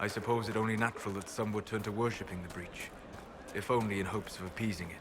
I suppose it only natural that some would turn to worshipping the breach, if only in hopes of appeasing it.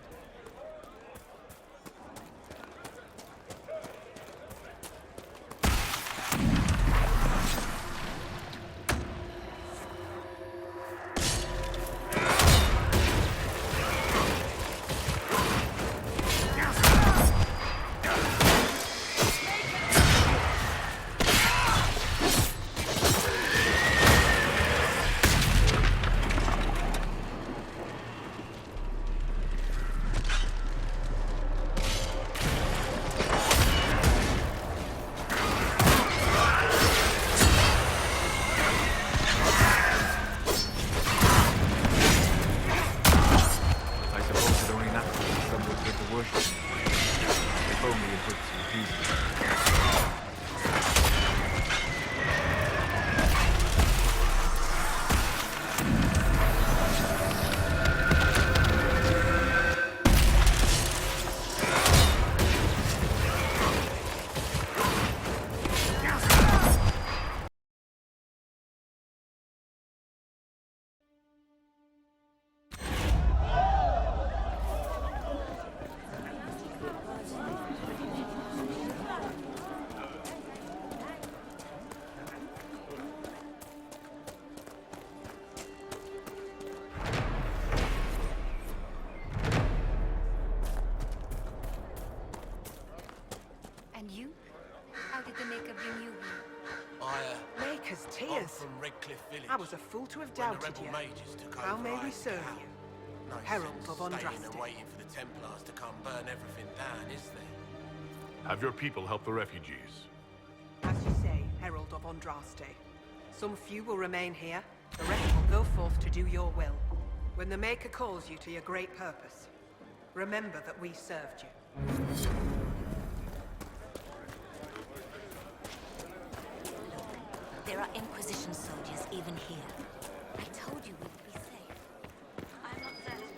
I was a fool to have doubted you. How may we serve you? No Herald sense of staying Andraste. and waiting for the Templars to come burn everything down, is there? Have your people help the refugees. As you say, Herald of Andraste. Some few will remain here, the rest will go forth to do your will. When the Maker calls you to your great purpose, remember that we served you. There are Inquisition soldiers even here. I told you we would be safe. I'm not certain.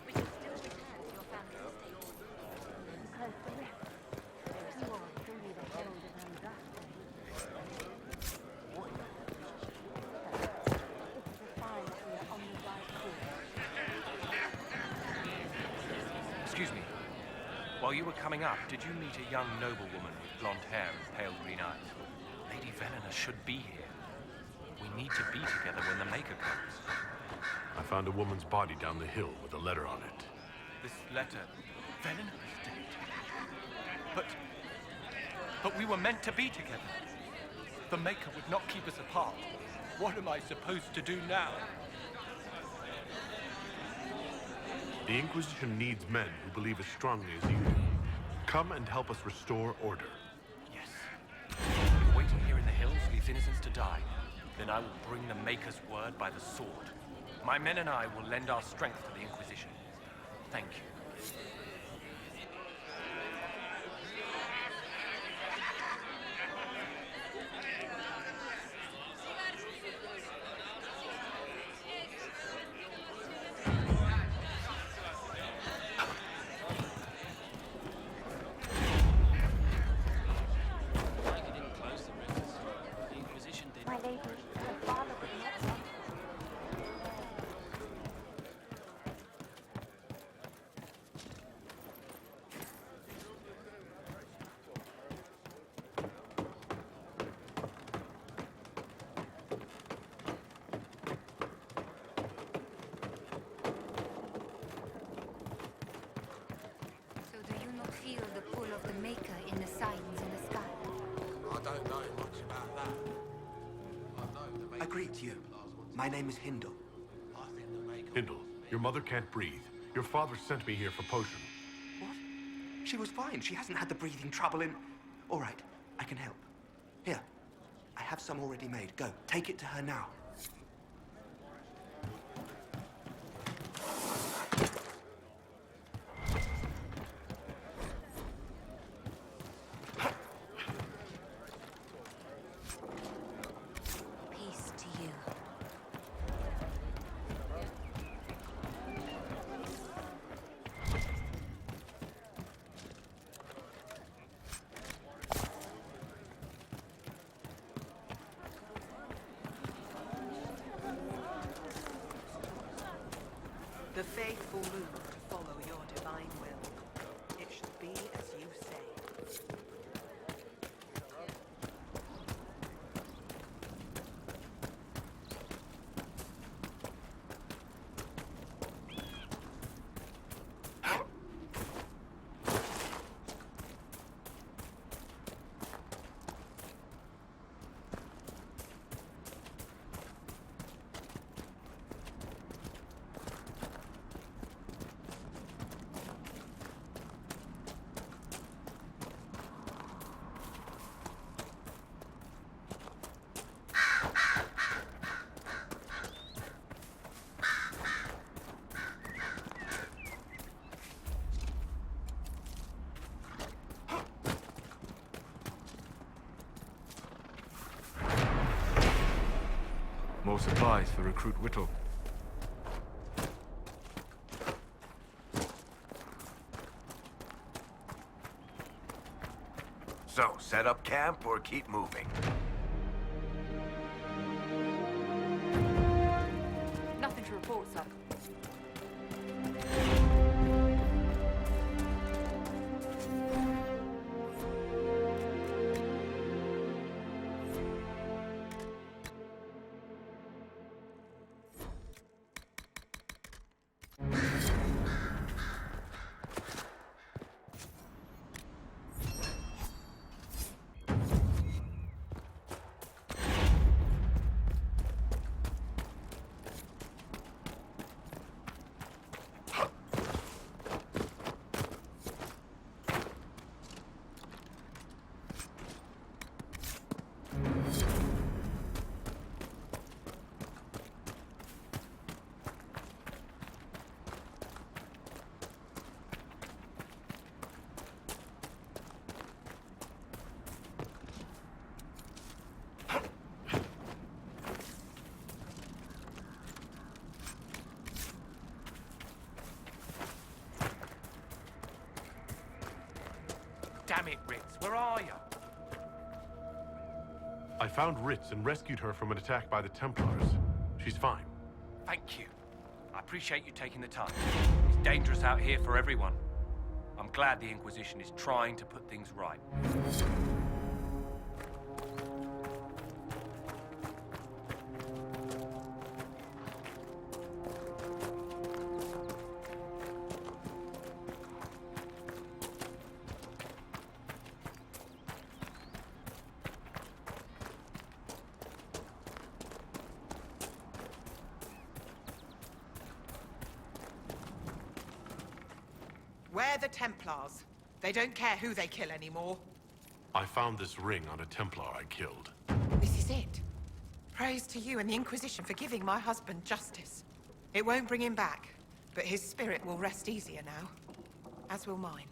We can still return to your family's estate. Because the rest, you are truly the herald of Andraste. It's a sign that we are on the right course. Excuse me. While you were coming up, did you meet a young noblewoman with blonde hair and pale green eyes? Lady Velena should be here. We need to be together when the Maker comes. I found a woman's body down the hill with a letter on it. This letter... Velena is dead. But we were meant to be together. The Maker would not keep us apart. What am I supposed to do now? The Inquisition needs men who believe as strongly as you do. Come and help us restore order. Waiting here in the hills leaves innocents to die. Then I will bring the Maker's word by the sword. My men and I will lend our strength to the Inquisition. Thank you. I greet you. My name is Hindle. Hindle, your mother can't breathe. Your father sent me here for potion. What? She was fine. She hasn't had the breathing trouble in... All right, I can help. Here, I have some already made. Go, take it to her now. The faithful move to follow your divine will. It shall be as you say. More supplies for Recruit Whittle. So, set up camp or keep moving? Nothing to report, sir. Damn it, Ritz, where are you? I found Ritz and rescued her from an attack by the Templars. She's fine. Thank you. I appreciate you taking the time. It's dangerous out here for everyone. I'm glad the Inquisition is trying to put things right. We're the Templars. They don't care who they kill anymore. I found this ring on a Templar I killed. This is it. Praise to you and the Inquisition for giving my husband justice. It won't bring him back, but his spirit will rest easier now. As will mine.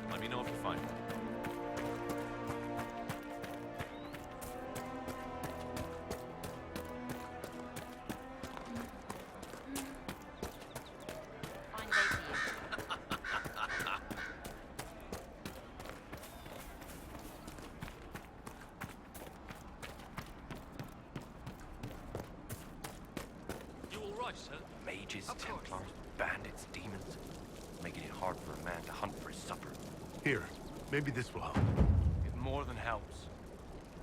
Let me know if you find her. Fine day for you. You all right, sir? Mages, Of course. Templars, bandits, demons. Making it hard for a man to hunt for his supper. Here, maybe this will help. It more than helps.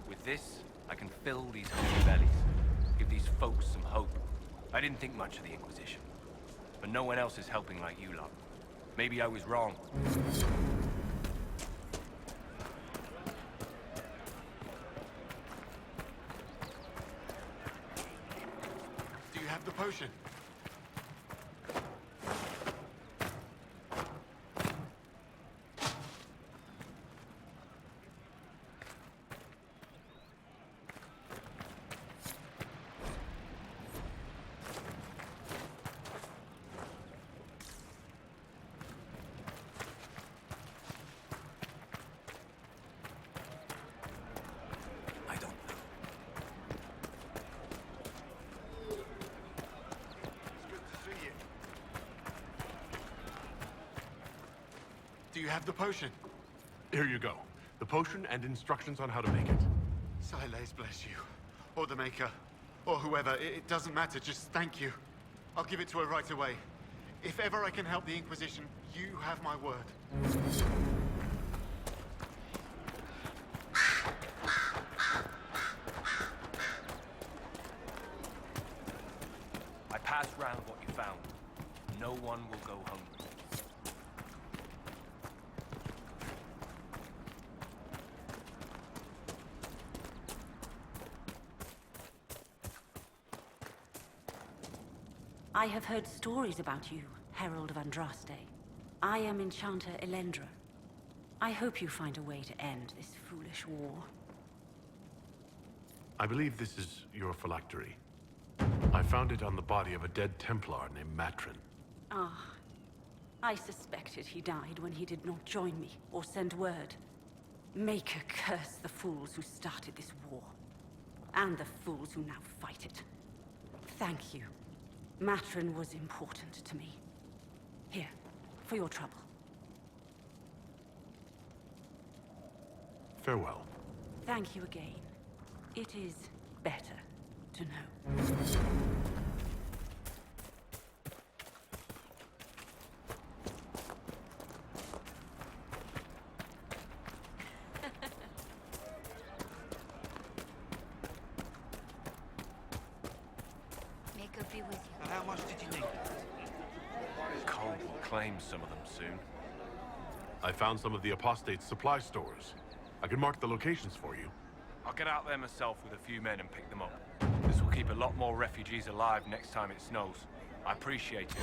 With this, I can fill these hungry bellies, give these folks some hope. I didn't think much of the Inquisition, but no one else is helping like you lot. Maybe I was wrong. Do you have the potion? I don't know. It's good to see you. Do you have the potion? Here you go. The potion and instructions on how to make it. Silas bless you. Or the Maker. Or whoever. It doesn't matter. Just thank you. I'll give it to her right away. If ever I can help the Inquisition, you have my word. I passed round what you found. No one will go hungry. I have heard stories about you, Herald of Andraste. I am Enchanter Elendra. I hope you find a way to end this foolish war. I believe this is your phylactery. I found it on the body of a dead Templar named Matrin. Ah, I suspected he died when he did not join me or send word. Maker curse the fools who started this war, and the fools who now fight it. Thank you. Matrin was important to me. Here, for your trouble. Farewell. Thank you again. It is better to know. Maker be with you. And how much did you need? Cole will claim some of them soon. I found some of the apostate's supply stores. I can mark the locations for you. I'll get out there myself with a few men and pick them up. This will keep a lot more refugees alive next time it snows. I appreciate it.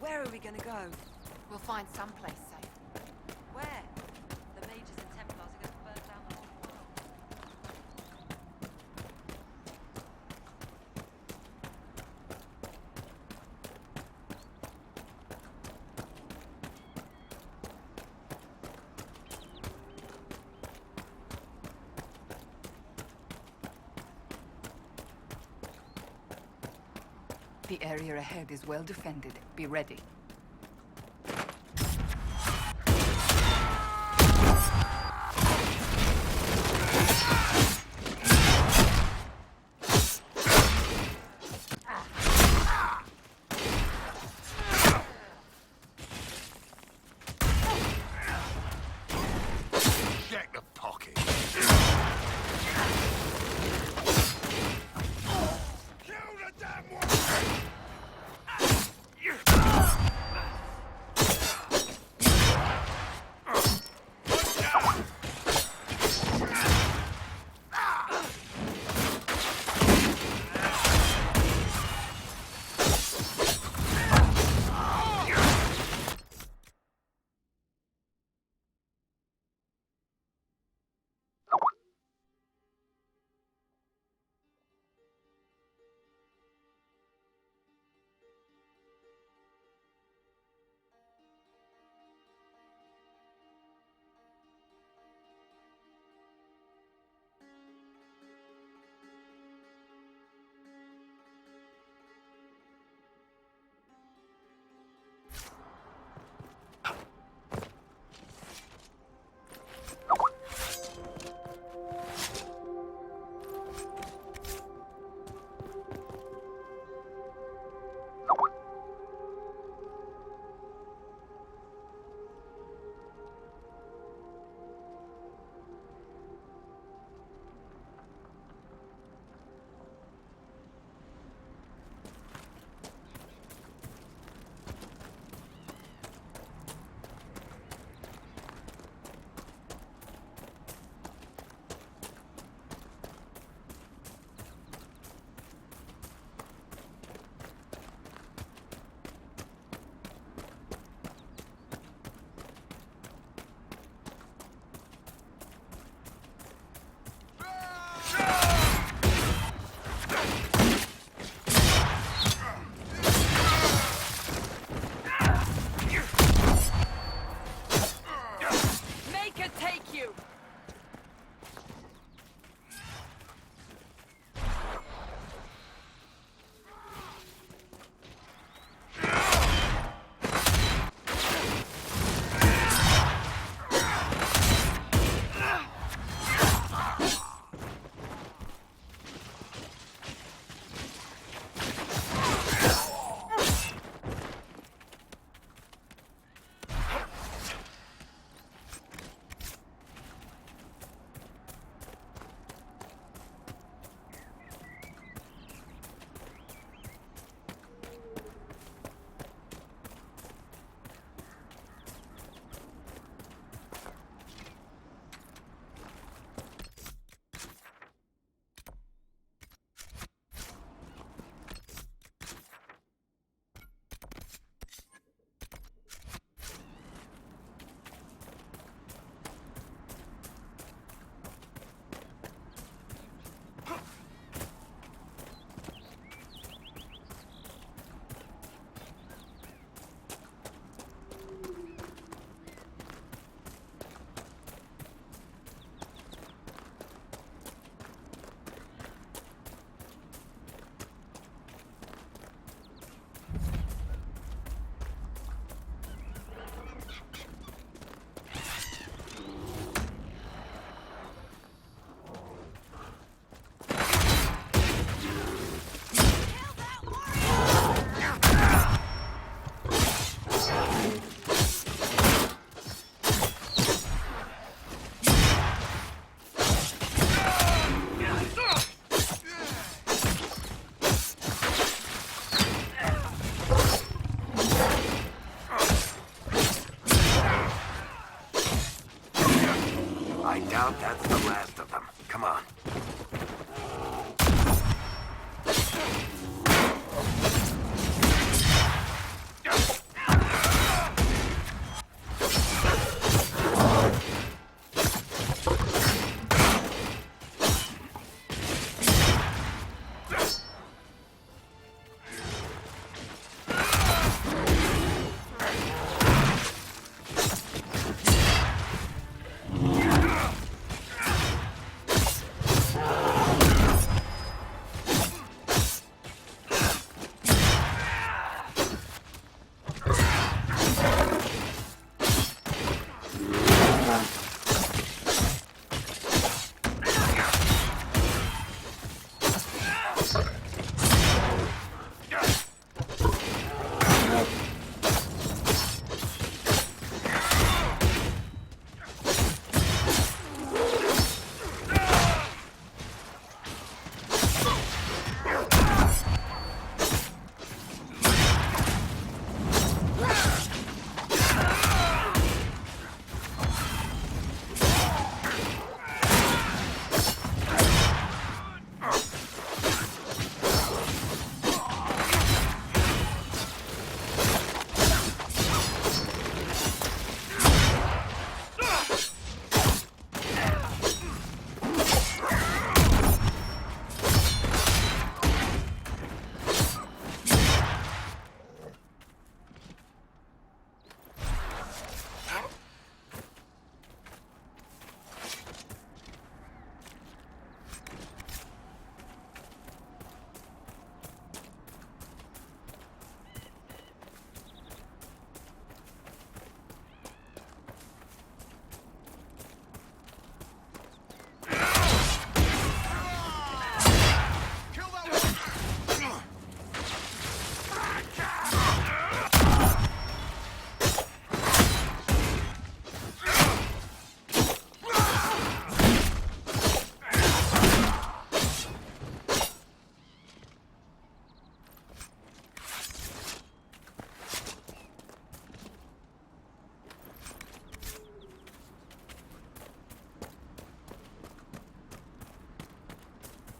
Where are we gonna go? We'll find someplace safe. Where? The mages and Templars are going to burn down the whole world. The area ahead is well defended. Be ready.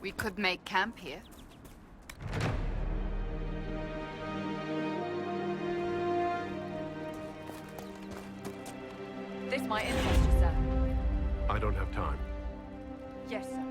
We could make camp here. This might interest you, sir. I don't have time. Yes, sir.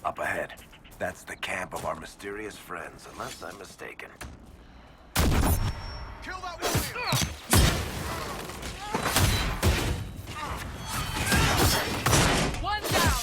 Up ahead. That's the camp of our mysterious friends, unless I'm mistaken. Kill that warrior! One down!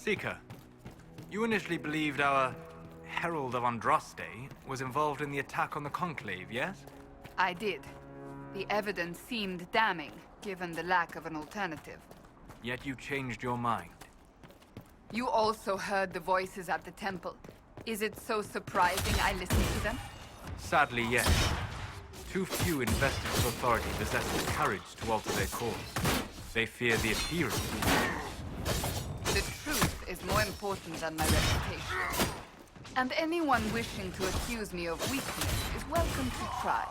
Seeker, you initially believed our Herald of Andraste was involved in the attack on the Conclave, yes? I did. The evidence seemed damning, given the lack of an alternative. Yet you changed your mind. You also heard the voices at the temple. Is it so surprising I listened to them? Sadly, yes. Too few invested with authority possess the courage to alter their course. They fear the appearance. The truth is more important than my reputation. And anyone wishing to accuse me of weakness is welcome to try.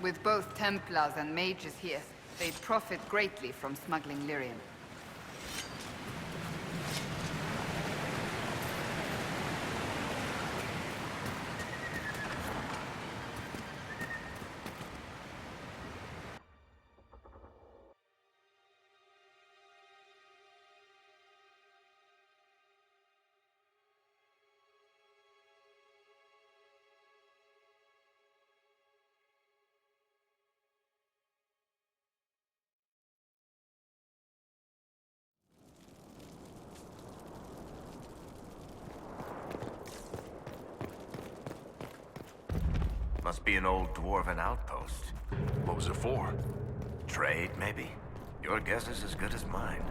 With both Templars and mages here, they profit greatly from smuggling lyrium. Must be an old dwarven outpost. What was it for? Trade, maybe? Your guess is as good as mine.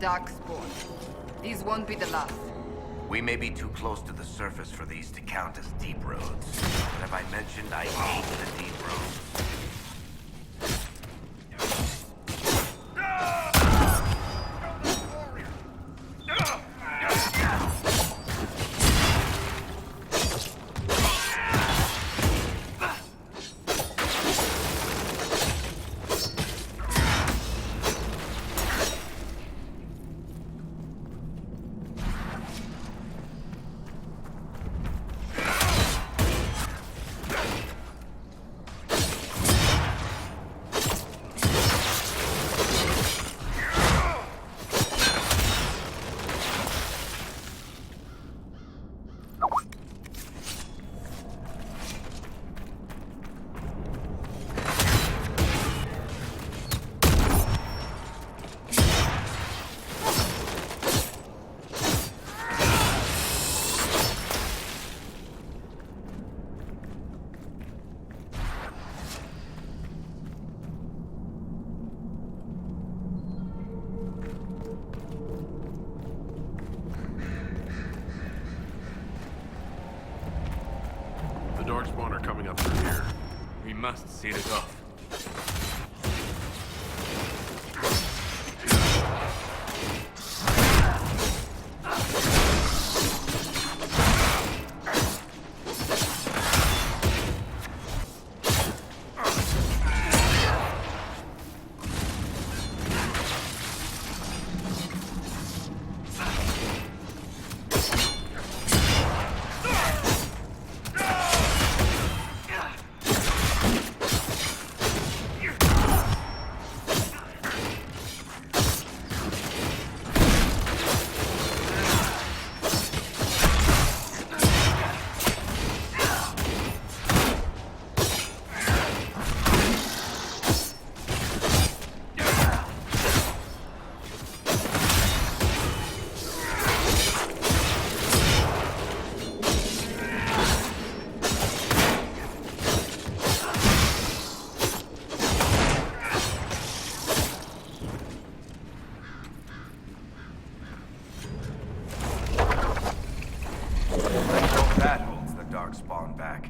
Darkspawn. These won't be the last. We may be too close to the surface for these to count as deep roads. But have I mentioned I hate the deep roads? Darkspawn are coming up through here. We must seal it off. That holds the Darkspawn back.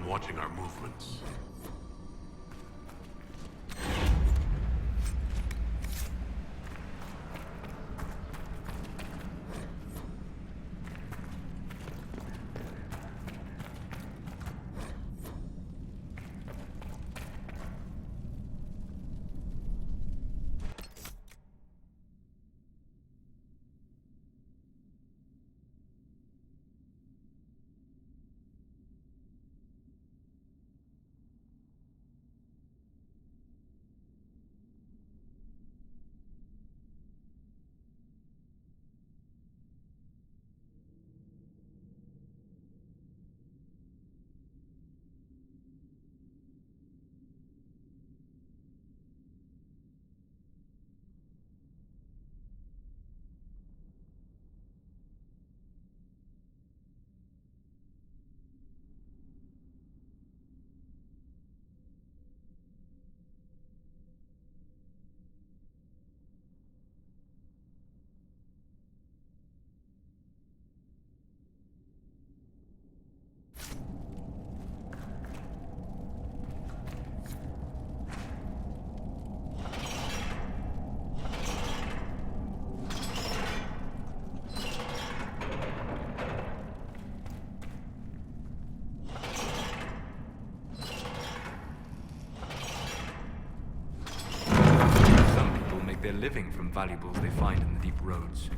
Watching our movements. They're living from valuables they find in the deep roads.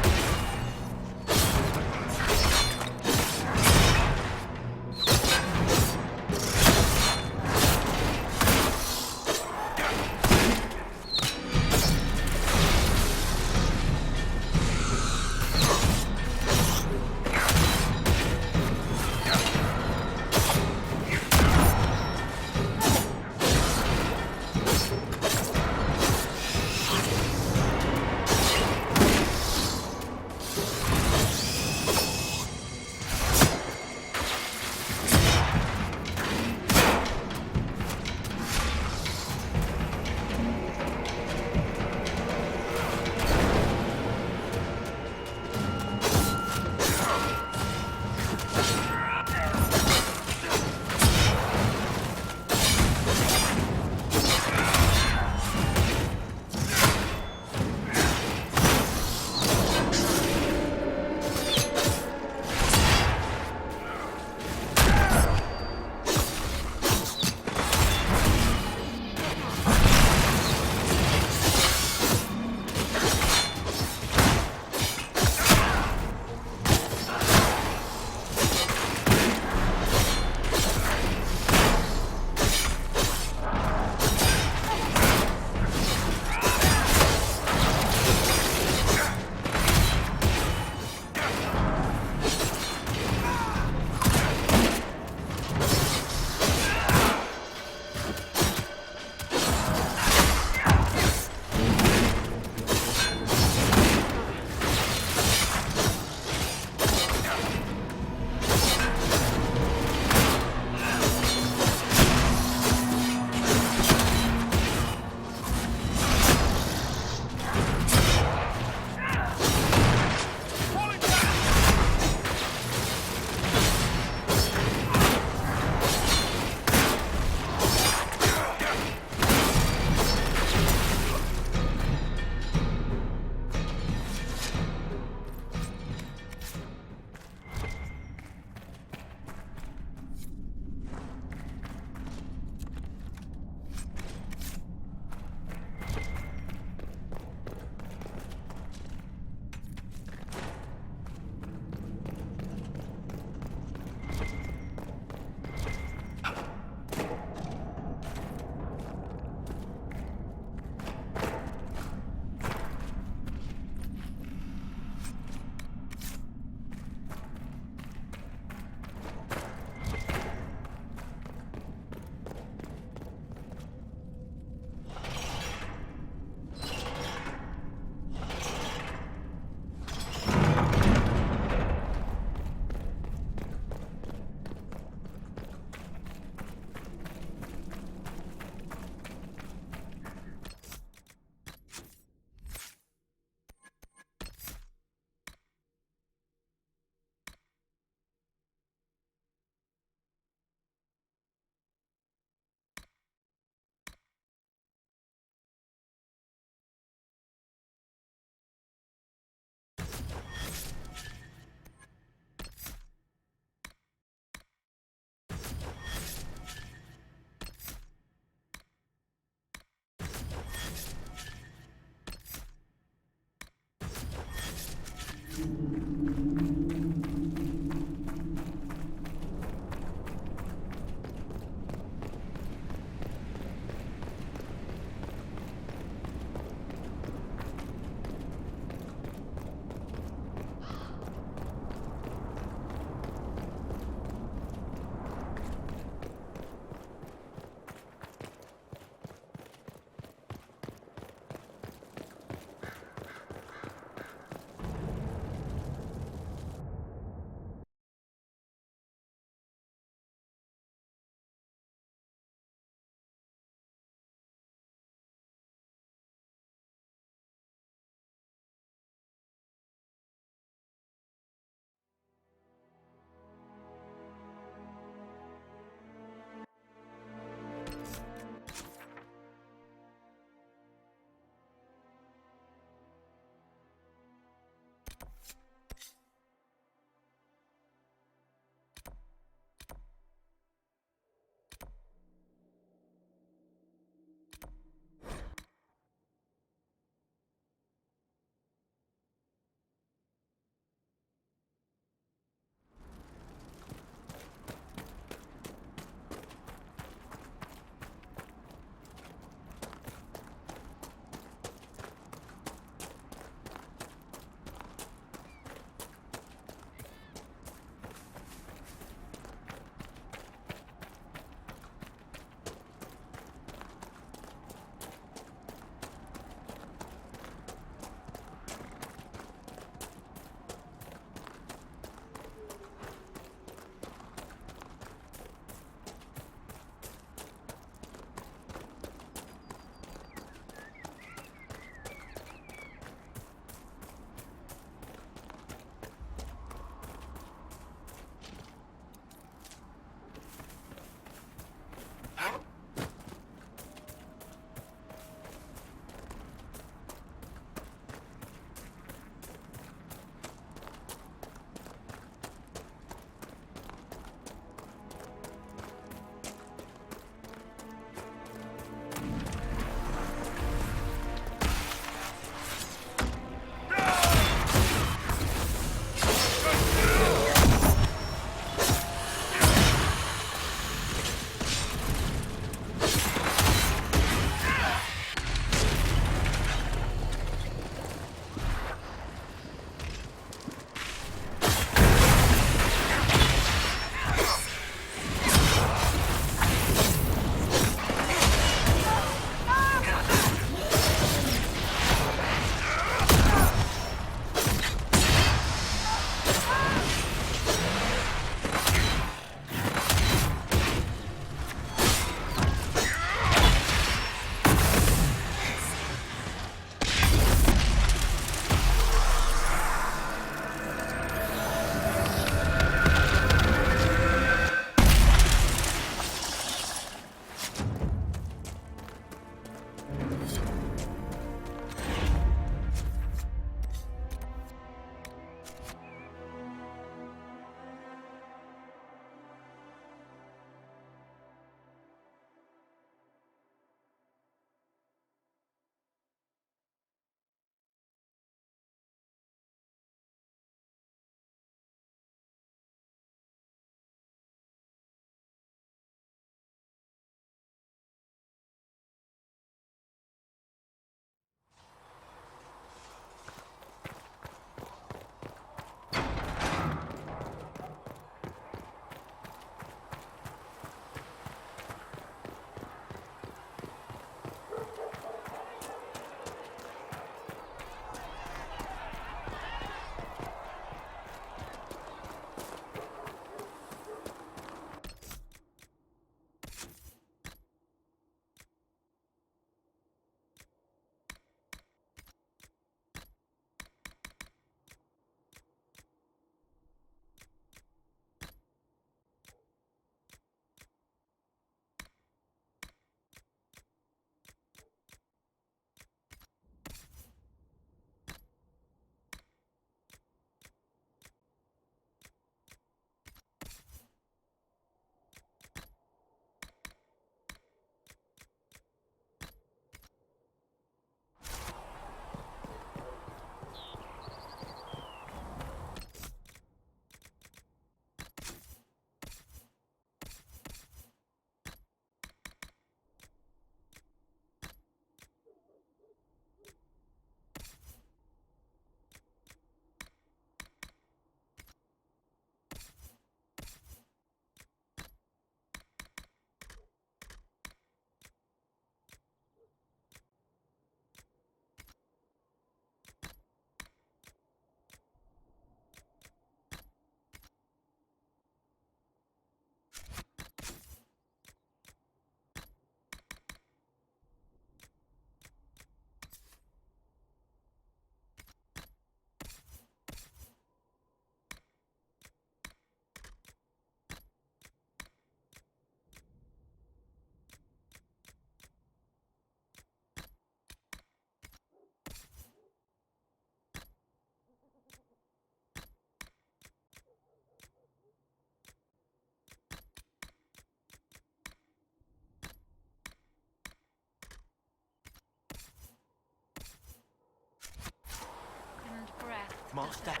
What's that?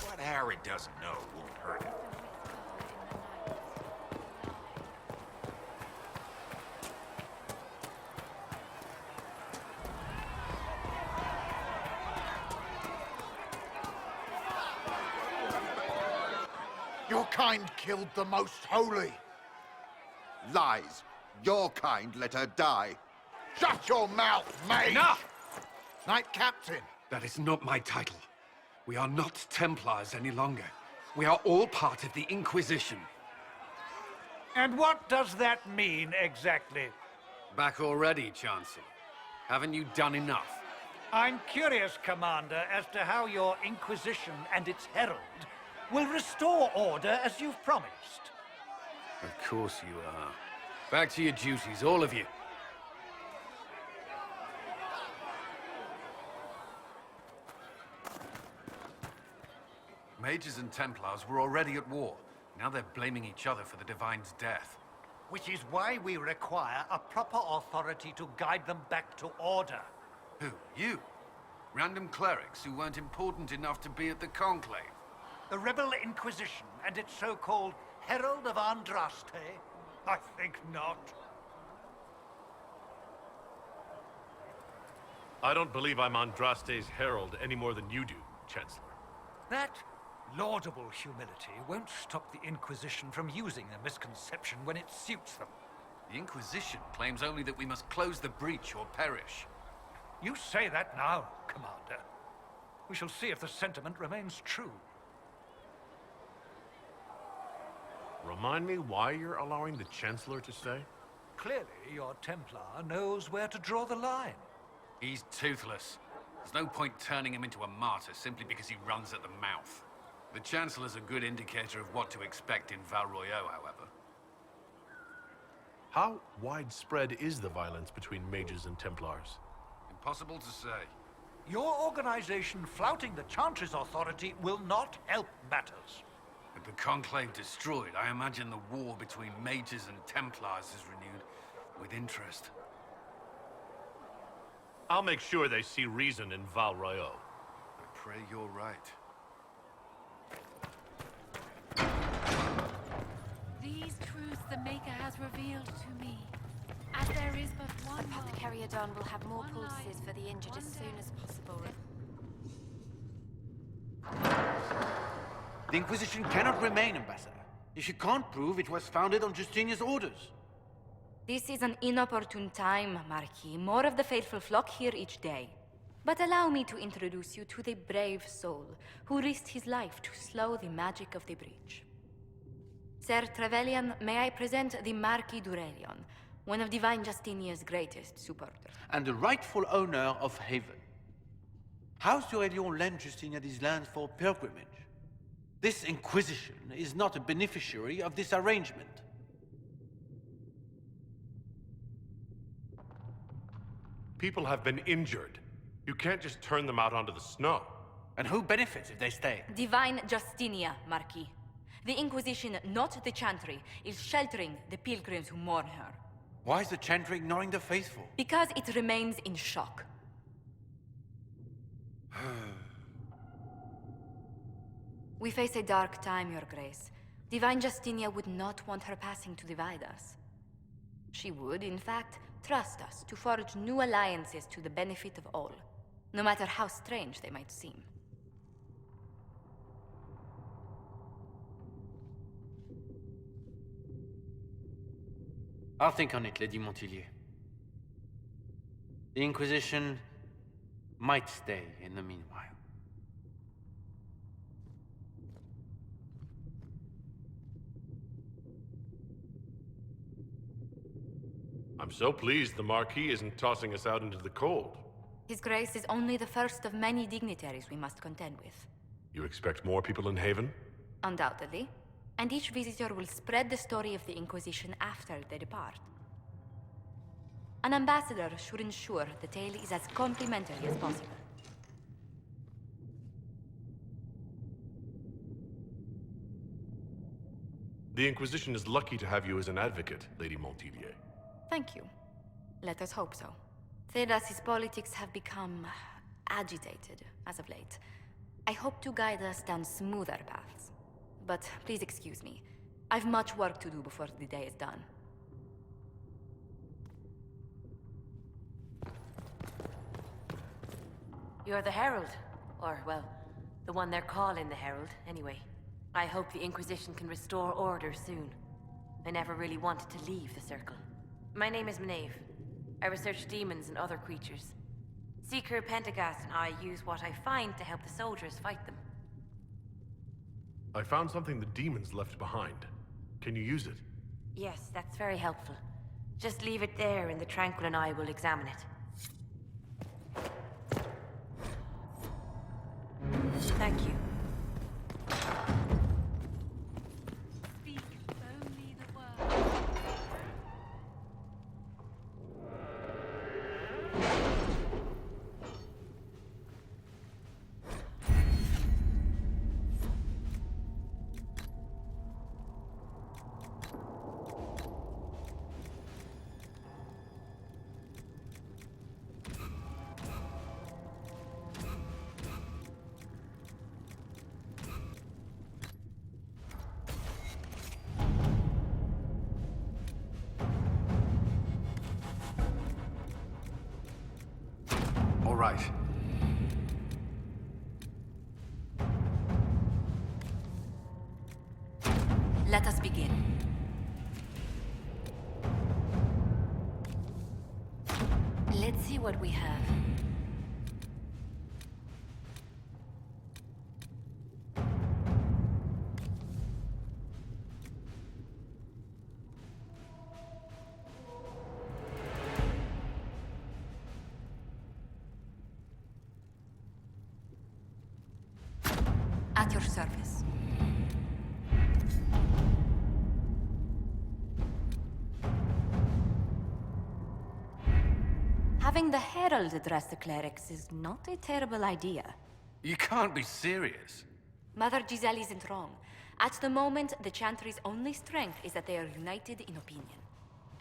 What Harry doesn't know won't hurt him. Your kind killed the most holy. Lies. Your kind let her die. Shut your mouth, mage! Enough! Knight Captain. That is not my title. We are not Templars any longer. We are all part of the Inquisition. And what does that mean, exactly? Back already, Chancellor. Haven't you done enough? I'm curious, Commander, as to how your Inquisition and its herald will restore order as you've promised. Of course you are. Back to your duties, all of you. Mages and Templars were already at war. Now they're blaming each other for the Divine's death. Which is why we require a proper authority to guide them back to order. Who? You? Random clerics who weren't important enough to be at the Conclave? The Rebel Inquisition and its so-called Herald of Andraste? I think not. I don't believe I'm Andraste's herald any more than you do, Chancellor. That laudable humility won't stop the Inquisition from using a misconception when it suits them. The Inquisition claims only that we must close the breach or perish. You say that now, Commander. We shall see if the sentiment remains true. Remind me why you're allowing the Chancellor to stay? Clearly, your Templar knows where to draw the line. He's toothless. There's no point turning him into a martyr simply because he runs at the mouth. The Chancellor's a good indicator of what to expect in Val Royeaux, however. How widespread is the violence between mages and Templars? Impossible to say. Your organization flouting the Chantry's authority will not help matters. With the Conclave destroyed, I imagine the war between mages and Templars is renewed with interest. I'll make sure they see reason in Val Royeaux. I pray you're right. These truths the Maker has revealed to me. As there is but one Apothecary Adon will have more one poultices life, for the injured as one soon as possible. The Inquisition cannot remain, Ambassador, if you can't prove it was founded on Justinian's orders. This is an inopportune time, Marquis. More of the faithful flock here each day. But allow me to introduce you to the brave soul who risked his life to slow the magic of the breach. Sir Trevelyan, may I present the Marquis d'Aurelion, one of Divine Justinia's greatest supporters. And the rightful owner of Haven. House d'Aurelion lent Justinia these lands for pilgrimage. This Inquisition is not a beneficiary of this arrangement. People have been injured. You can't just turn them out onto the snow. And who benefits if they stay? Divine Justinia, Marquis. The Inquisition, not the Chantry, is sheltering the pilgrims who mourn her. Why is the Chantry ignoring the faithful? Because it remains in shock. We face a dark time, Your Grace. Divine Justinia would not want her passing to divide us. She would, in fact, trust us to forge new alliances to the benefit of all, no matter how strange they might seem. I'll think on it, Lady Montilyet. The Inquisition might stay in the meanwhile. I'm so pleased the Marquis isn't tossing us out into the cold. His Grace is only the first of many dignitaries we must contend with. You expect more people in Haven? Undoubtedly. And each visitor will spread the story of the Inquisition after they depart. An ambassador should ensure the tale is as complimentary as possible. The Inquisition is lucky to have you as an advocate, Lady Montilyet. Thank you. Let us hope so. Thedas's politics have become agitated as of late. I hope to guide us down smoother paths. But please excuse me. I've much work to do before the day is done. You're the Herald. Or, well, the one they're calling the Herald, anyway. I hope the Inquisition can restore order soon. I never really wanted to leave the Circle. My name is Maeve. I research demons and other creatures. Seeker, Pentagast, and I use what I find to help the soldiers fight them. I found something the demons left behind. Can you use it? Yes, that's very helpful. Just leave it there and the Tranquil and I will examine it. Thank you. Speak only the word. All right. Let us begin. Let's see what we have. At your service. Having the Herald address the clerics is not a terrible idea. You can't be serious. Mother Giselle isn't wrong. At the moment, the Chantry's only strength is that they are united in opinion.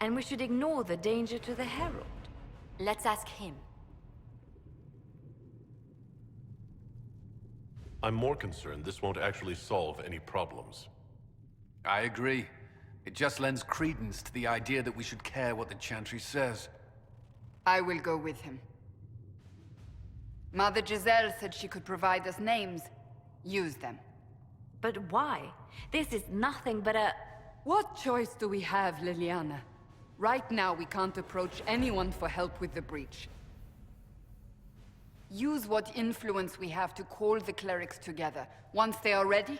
And we should ignore the danger to the Herald. Let's ask him. I'm more concerned this won't actually solve any problems. I agree. It just lends credence to the idea that we should care what the Chantry says. I will go with him. Mother Giselle said she could provide us names. Use them. But why? This is nothing but a... What choice do we have, Liliana? Right now, we can't approach anyone for help with the breach. Use what influence we have to call the clerics together. Once they are ready,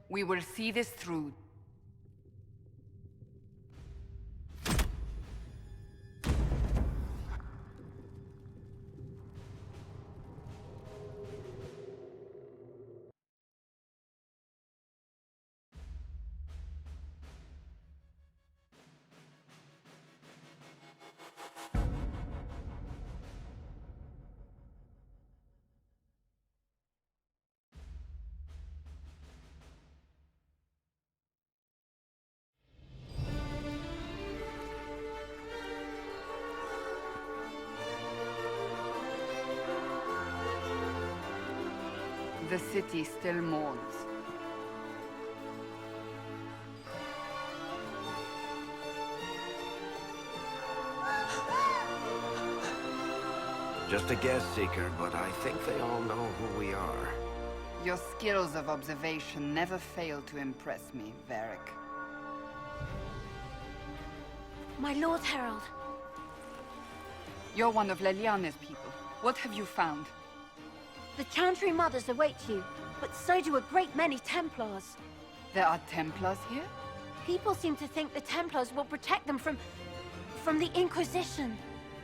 we will see this through. The city still mourns. Just a guess, Seeker, but I think they all know who we are. Your skills of observation never fail to impress me, Varric. My Lord Herald. You're one of Leliane's people. What have you found? The Chantry Mothers await you, but so do a great many Templars. There are Templars here? People seem to think the Templars will protect them from the Inquisition.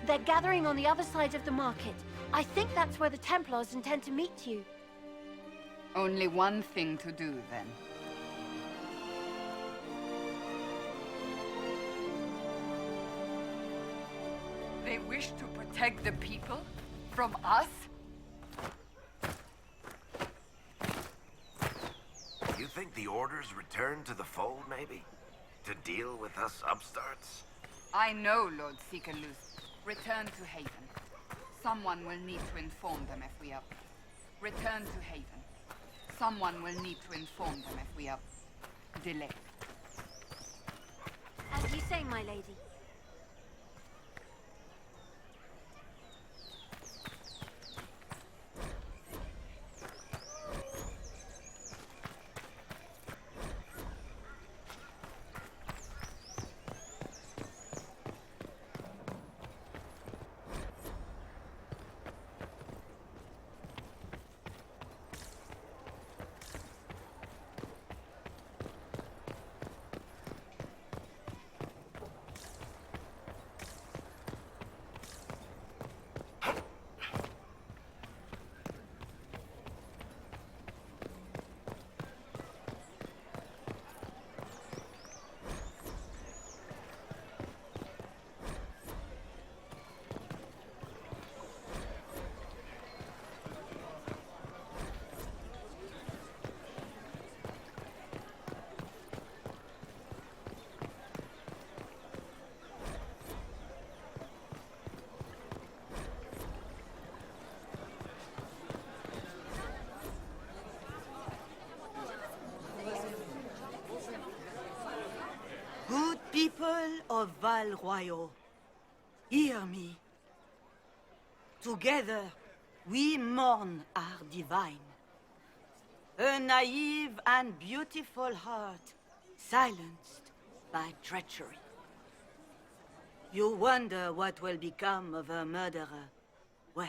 They're gathering on the other side of the market. I think that's where the Templars intend to meet you. Only one thing to do, then. They wish to protect the people? From us? You think the Order's returned to the fold, maybe? To deal with us upstarts? I know, Lord Seeker-Luce. Return to Haven. Someone will need to inform them if we are... Return to Haven. Someone will need to inform them if we are... delayed. As you say, my lady. Good people of Val Royal, hear me. Together, we mourn our divine. A naive and beautiful heart, silenced by treachery. You wonder what will become of a murderer. Well,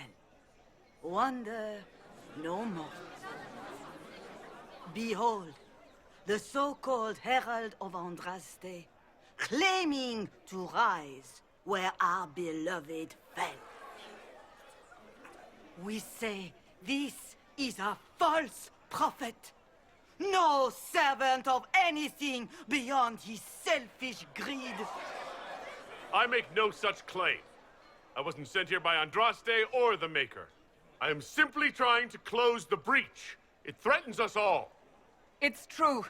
wonder no more. Behold, the so-called Herald of Andraste, claiming to rise where our beloved fell. We say this is a false prophet. No servant of anything beyond his selfish greed. I make no such claim. I wasn't sent here by Andraste or the Maker. I am simply trying to close the breach. It threatens us all. It's true.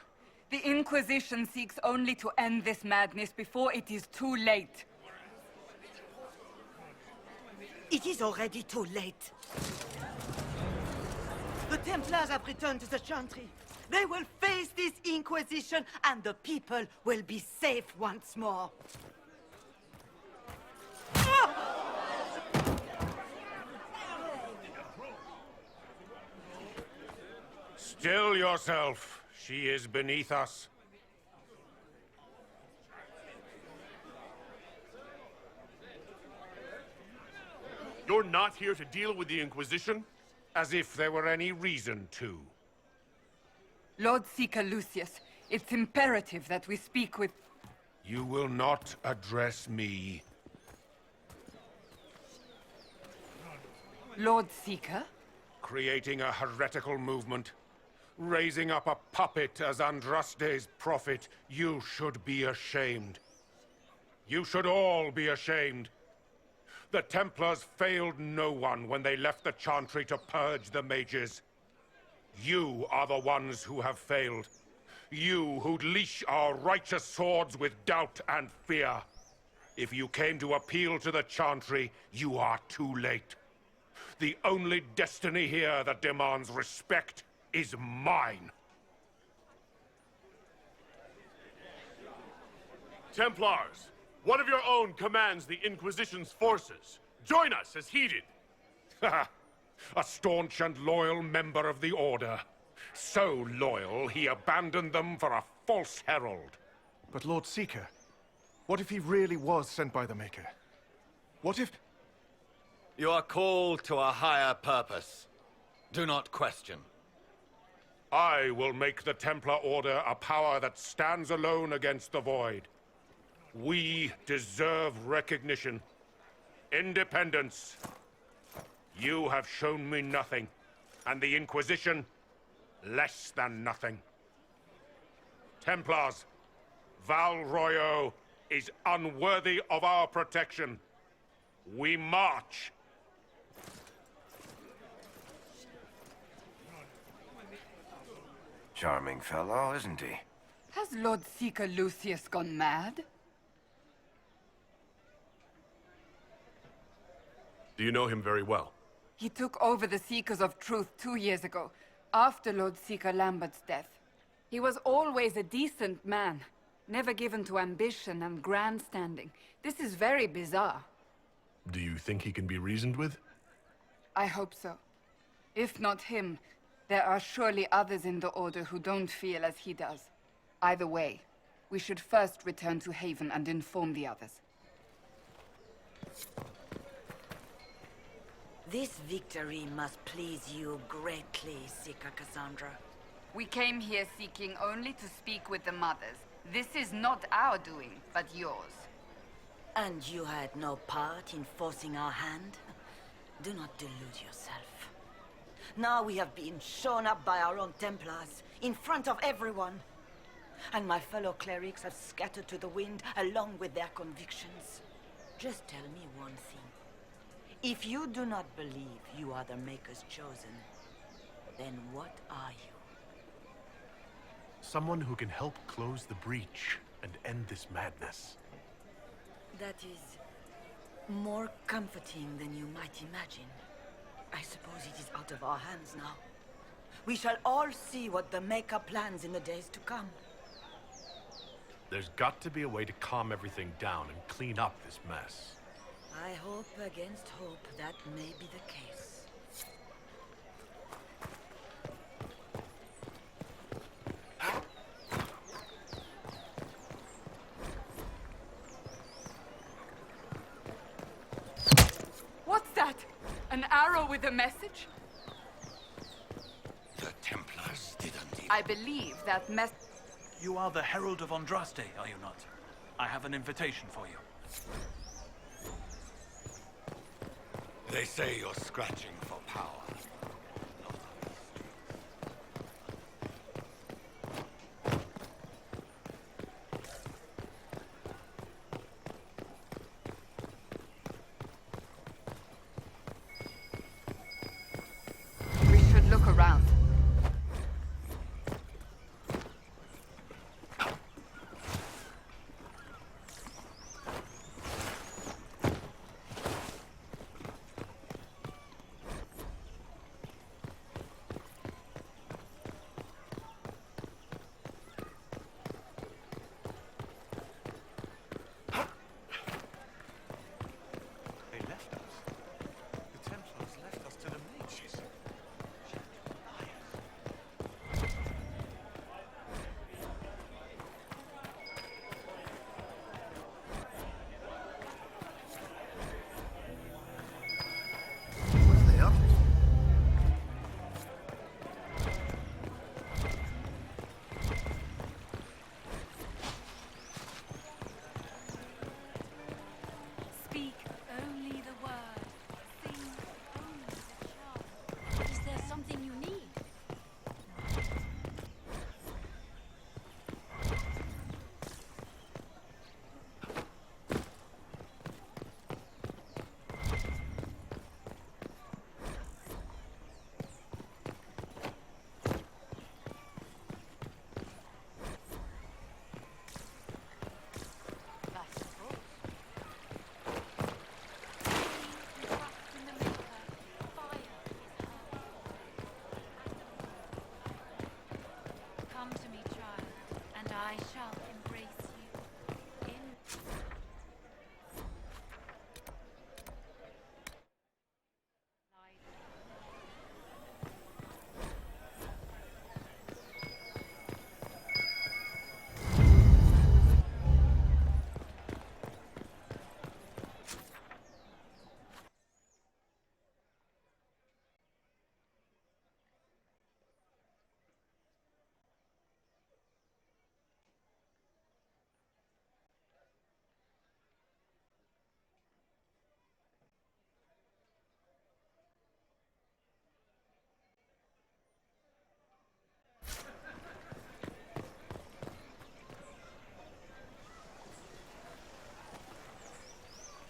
The Inquisition seeks only to end this madness before it is too late. It is already too late. The Templars have returned to the Chantry. They will face this Inquisition, and the people will be safe once more. Still yourself. She is beneath us. You're not here to deal with the Inquisition? As if there were any reason to. Lord Seeker Lucius, it's imperative that we speak with... You will not address me. Lord Seeker? Creating a heretical movement. Raising up a puppet as Andraste's prophet. You should be ashamed. You should all be ashamed. The Templars failed no one when they left the Chantry to purge the mages. You are the ones who have failed. You who'd leash our righteous swords with doubt and fear. If you came to appeal to the Chantry, you are too late. The only destiny here that demands respect is mine. Templars, one of your own commands the Inquisition's forces. Join us as he did. A staunch and loyal member of the Order. So loyal, he abandoned them for a false herald. But Lord Seeker, what if he really was sent by the Maker? What if... You are called to a higher purpose. Do not question. I will make the Templar Order a power that stands alone against the Void. We deserve recognition. Independence. You have shown me nothing, and the Inquisition, less than nothing. Templars, Val Royeaux is unworthy of our protection. We march. Charming fellow, isn't he? Has Lord Seeker Lucius gone mad? Do you know him very well? He took over the Seekers of Truth 2 years ago, after Lord Seeker Lambert's death. He was always a decent man, never given to ambition and grandstanding. This is very bizarre. Do you think he can be reasoned with? I hope so. If not him, there are surely others in the Order who don't feel as he does. Either way, we should first return to Haven and inform the others. This victory must please you greatly, Seeker Cassandra. We came here seeking only to speak with the mothers. This is not our doing, but yours. And you had no part in forcing our hand? Do not delude yourself. Now we have been shown up by our own Templars, in front of everyone. And my fellow clerics have scattered to the wind along with their convictions. Just tell me one thing. If you do not believe you are the Maker's chosen, then what are you? Someone who can help close the breach and end this madness. That is more comforting than you might imagine. I suppose it is out of our hands now. We shall all see what the Maker plans in the days to come. There's got to be a way to calm everything down and clean up this mess. I hope against hope that may be the case. What's that? An arrow with a message? The Templars did indeed. I believe that You are the Herald of Andraste, are you not? I have an invitation for you. They say you're scratching for power. We should look around.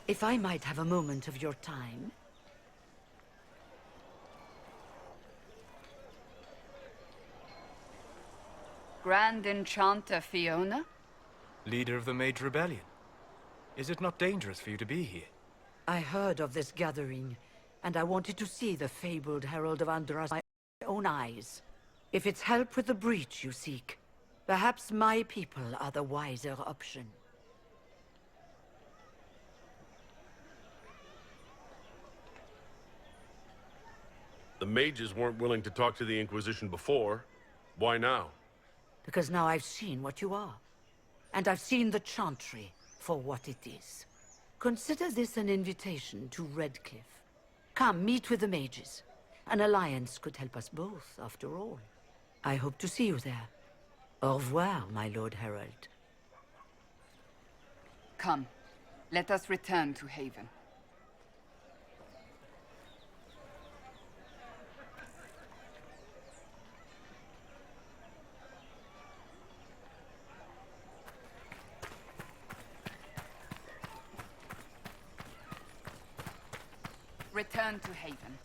If I might have a moment of your time. Grand Enchanter Fiona? Leader of the Mage Rebellion. Is it not dangerous for you to be here? I heard of this gathering, and I wanted to see the fabled Herald of Andras with my own eyes. If it's help with the breach you seek, perhaps my people are the wiser option. The mages weren't willing to talk to the Inquisition before. Why now? Because now I've seen what you are. And I've seen the Chantry for what it is. Consider this an invitation to Redcliffe. Come, meet with the mages. An alliance could help us both, after all. I hope to see you there. Au revoir, my Lord Herald. Come, let us return to Haven. Return to Haven.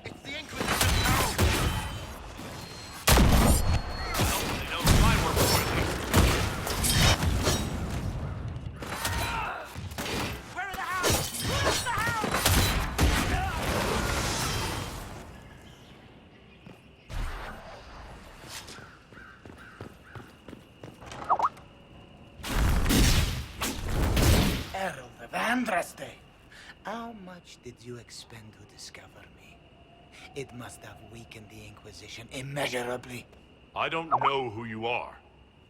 It's the Inquisition! Herald of Andraste! How much did you expend to discover me? It must have weakened the Inquisition immeasurably. I don't know who you are.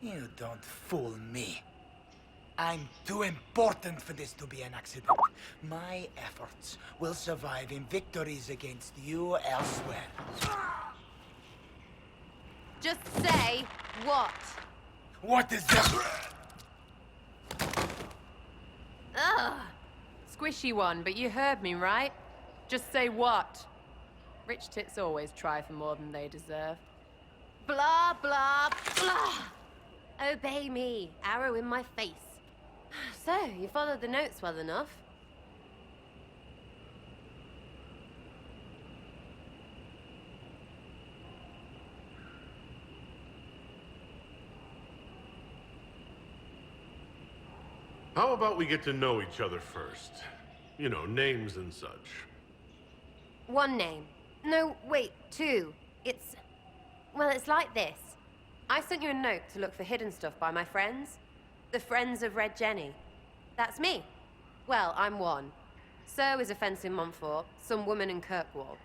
You don't fool me. I'm too important for this to be an accident. My efforts will survive in victories against you elsewhere. Just say what? What is that? Ugh. Squishy one, but you heard me, right? Just say what? Rich tits always try for more than they deserve. Blah, blah, blah! Obey me, arrow in my face. So, you followed the notes well enough. How about we get to know each other first? You know, names and such. One name. No, wait, two. Well, it's like this. I sent you a note to look for hidden stuff by my friends. The Friends of Red Jenny. That's me. Well, I'm one. So is a fence in Montfort, some woman in Kirkwall.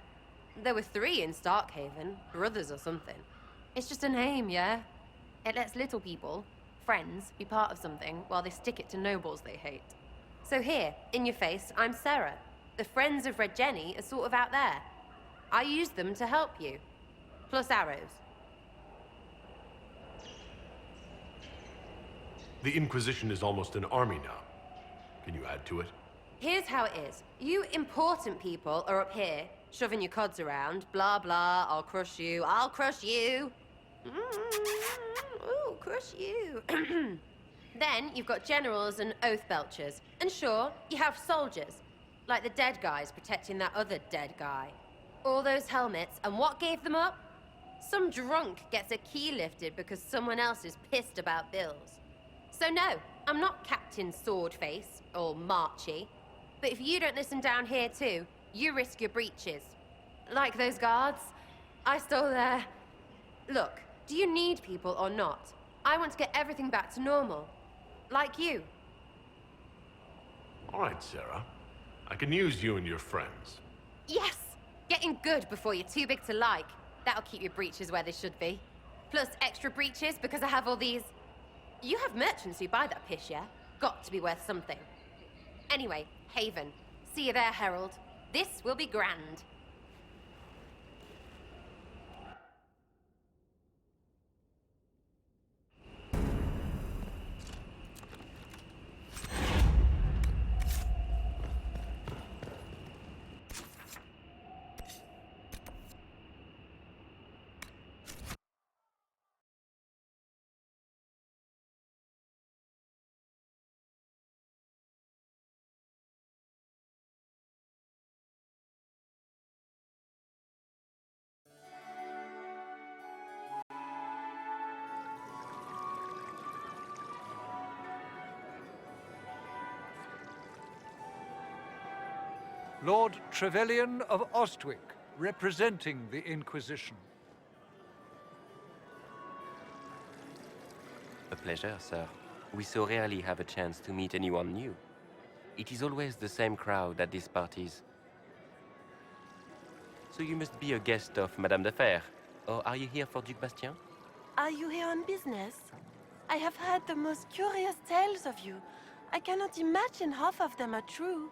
There were 3 in Starkhaven, brothers or something. It's just a name, yeah? It lets little people, friends, be part of something while they stick it to nobles they hate. So here, in your face, I'm Sarah. The Friends of Red Jenny are sort of out there. I use them to help you. Plus arrows. The Inquisition is almost an army now. Can you add to it? Here's how it is. You important people are up here, shoving your cods around. Blah, blah, I'll crush you, I'll crush you. Ooh, crush you. Then you've got generals and oath belchers. And sure, you have soldiers. Like the dead guys protecting that other dead guy. All those helmets, and what gave them up? Some drunk gets a key lifted because someone else is pissed about bills. So no, I'm not Captain Swordface, or Marchy. But if you don't listen down here too, you risk your breeches. Like those guards. I stole their... Look, do you need people or not? I want to get everything back to normal. Like you. All right, Sarah. I can use you and your friends. Yes! Getting good before you're too big to like. That'll keep your breeches where they should be. Plus extra breeches because I have all these... You have merchants who buy that piss, yeah? Got to be worth something. Anyway, Haven. See you there, Herald. This will be grand. Lord Trevelyan of Ostwick, representing the Inquisition. A pleasure, sir. We so rarely have a chance to meet anyone new. It is always the same crowd at these parties. So you must be a guest of Madame de Fer, or are you here for Duc Bastien? Are you here on business? I have heard the most curious tales of you. I cannot imagine half of them are true.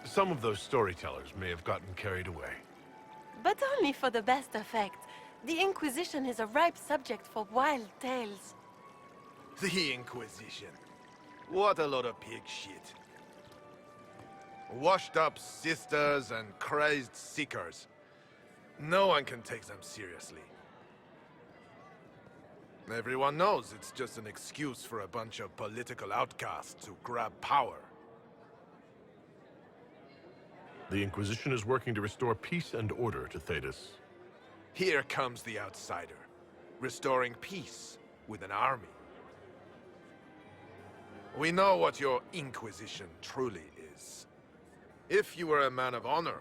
Some of those storytellers may have gotten carried away. But only for the best effect. The Inquisition is a ripe subject for wild tales. The Inquisition. What a lot of pig shit. Washed-up sisters and crazed seekers. No one can take them seriously. Everyone knows it's just an excuse for a bunch of political outcasts to grab power. The Inquisition is working to restore peace and order to Thedas. Here comes the outsider, restoring peace with an army. We know what your Inquisition truly is. If you were a man of honor,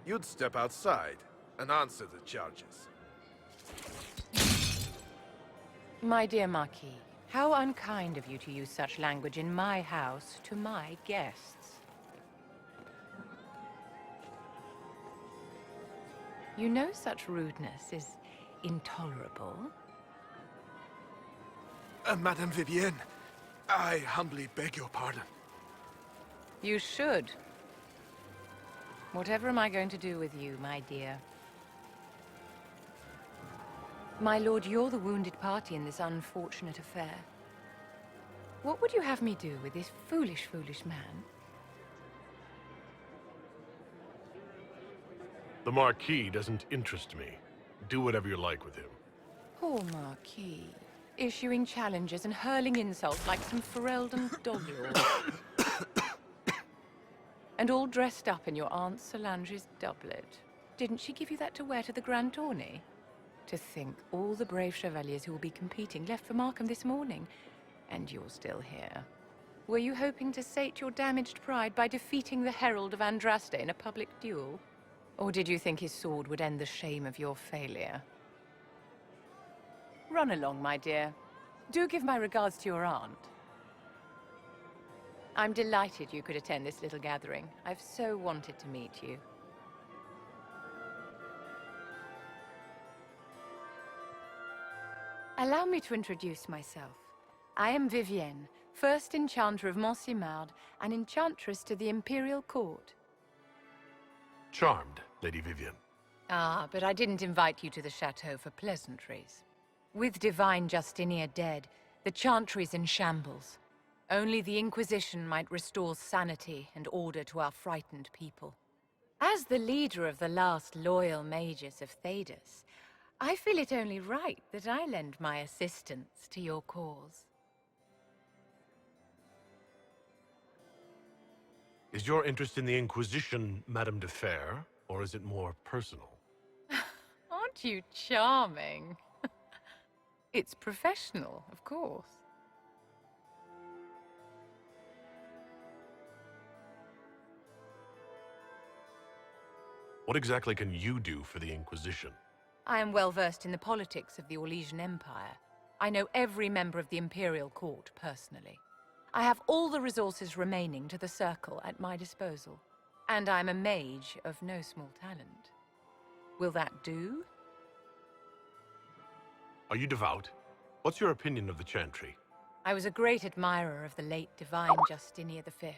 you'd step outside and answer the charges. My dear Marquis, how unkind of you to use such language in my house to my guests. You know such rudeness is intolerable. Madame Vivienne, I humbly beg your pardon. You should. Whatever am I going to do with you, my dear? My lord, you're the wounded party in this unfortunate affair. What would you have me do with this foolish, foolish man? The Marquis doesn't interest me. Do whatever you like with him. Poor Marquis. Issuing challenges and hurling insults like some Ferelden doglord. And all dressed up in your Aunt Solange's doublet. Didn't she give you that to wear to the Grand Tourney? To think all the brave chevaliers who will be competing left for Markham this morning, and you're still here. Were you hoping to sate your damaged pride by defeating the Herald of Andraste in a public duel? Or did you think his sword would end the shame of your failure? Run along, my dear. Do give my regards to your aunt. I'm delighted you could attend this little gathering. I've so wanted to meet you. Allow me to introduce myself. I am Vivienne, first Enchanter of Montsimard and Enchantress to the Imperial Court. Charmed, Lady Vivienne. Ah, but I didn't invite you to the chateau for pleasantries. With Divine Justinia dead, the Chantry's in shambles. Only the Inquisition might restore sanity and order to our frightened people. As the leader of the last loyal mages of Thedas, I feel it only right that I lend my assistance to your cause. Is your interest in the Inquisition, Madame de Fer, or is it more personal? Aren't you charming? It's professional, of course. What exactly can you do for the Inquisition? I am well versed in the politics of the Orlesian Empire. I know every member of the Imperial Court personally. I have all the resources remaining to the Circle at my disposal. And I'm a mage of no small talent. Will that do? Are you devout? What's your opinion of the Chantry? I was a great admirer of the late Divine Justinia V.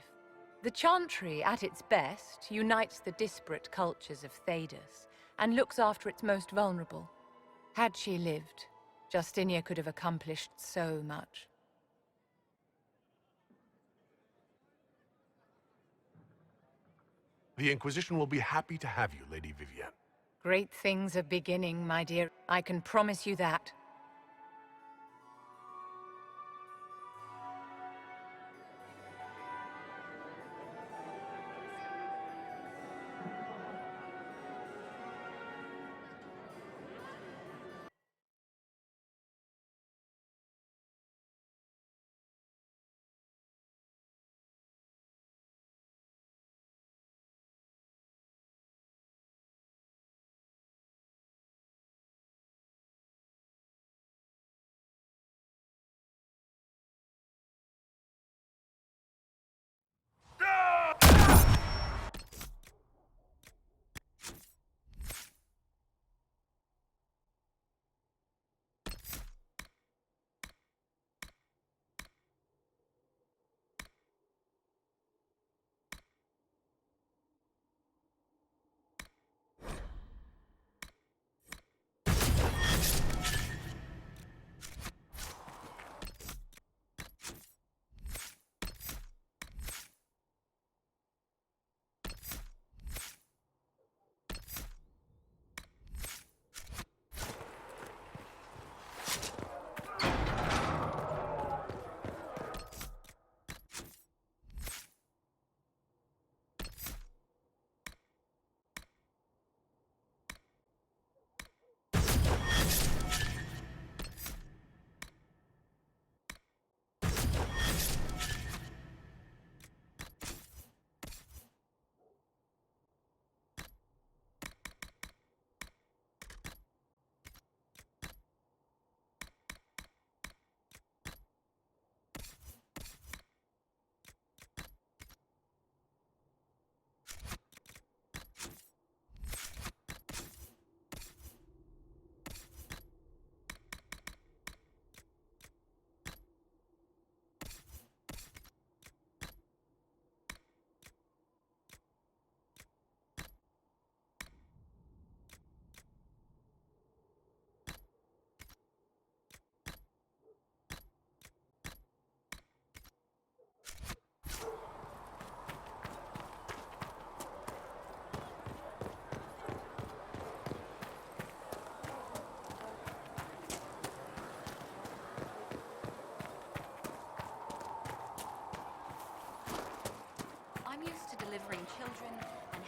The Chantry, at its best, unites the disparate cultures of Thedas and looks after its most vulnerable. Had she lived, Justinia could have accomplished so much. The Inquisition will be happy to have you, Lady Vivienne. Great things are beginning, my dear. I can promise you that.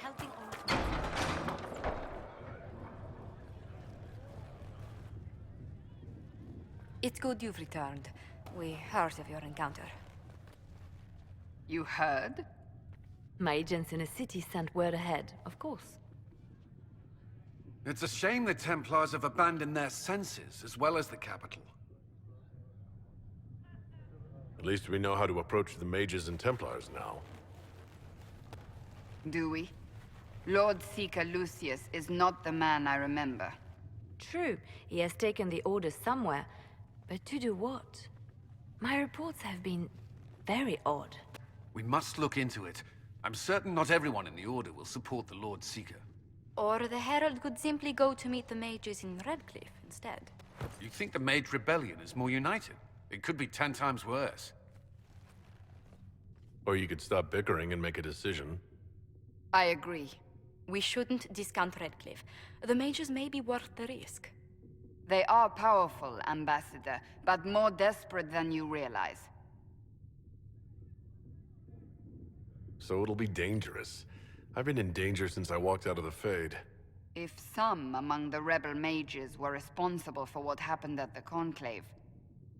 helping old... It's good you've returned. We heard of your encounter. You heard? My agents in the city sent word ahead, of course. It's a shame the Templars have abandoned their senses, as well as the capital. At least we know how to approach the mages and Templars now. Do we? Lord Seeker Lucius is not the man I remember. True, he has taken the Order somewhere, but to do what? My reports have been very odd. We must look into it. I'm certain not everyone in the Order will support the Lord Seeker. Or the Herald could simply go to meet the mages in Redcliffe instead. You think the Mage Rebellion is more united? It could be 10 times worse. Or you could stop bickering and make a decision. I agree. We shouldn't discount Redcliffe. The mages may be worth the risk. They are powerful, Ambassador, but more desperate than you realize. So it'll be dangerous. I've been in danger since I walked out of the Fade. If some among the rebel mages were responsible for what happened at the Conclave...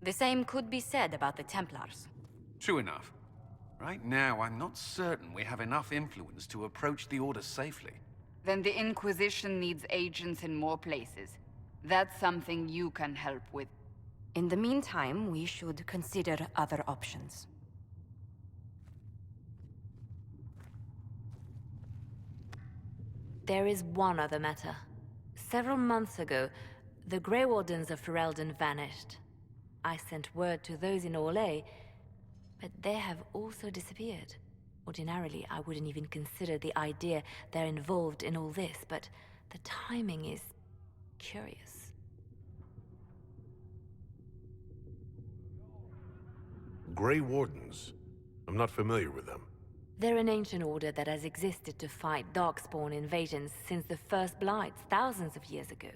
The same could be said about the Templars. True enough. Right now, I'm not certain we have enough influence to approach the Order safely. Then the Inquisition needs agents in more places. That's something you can help with. In the meantime, we should consider other options. There is one other matter. Several months ago, the Grey Wardens of Ferelden vanished. I sent word to those in Orlais, but they have also disappeared. Ordinarily, I wouldn't even consider the idea they're involved in all this, but the timing is curious. Grey Wardens? I'm not familiar with them. They're an ancient order that has existed to fight Darkspawn invasions since the First Blights thousands of years ago.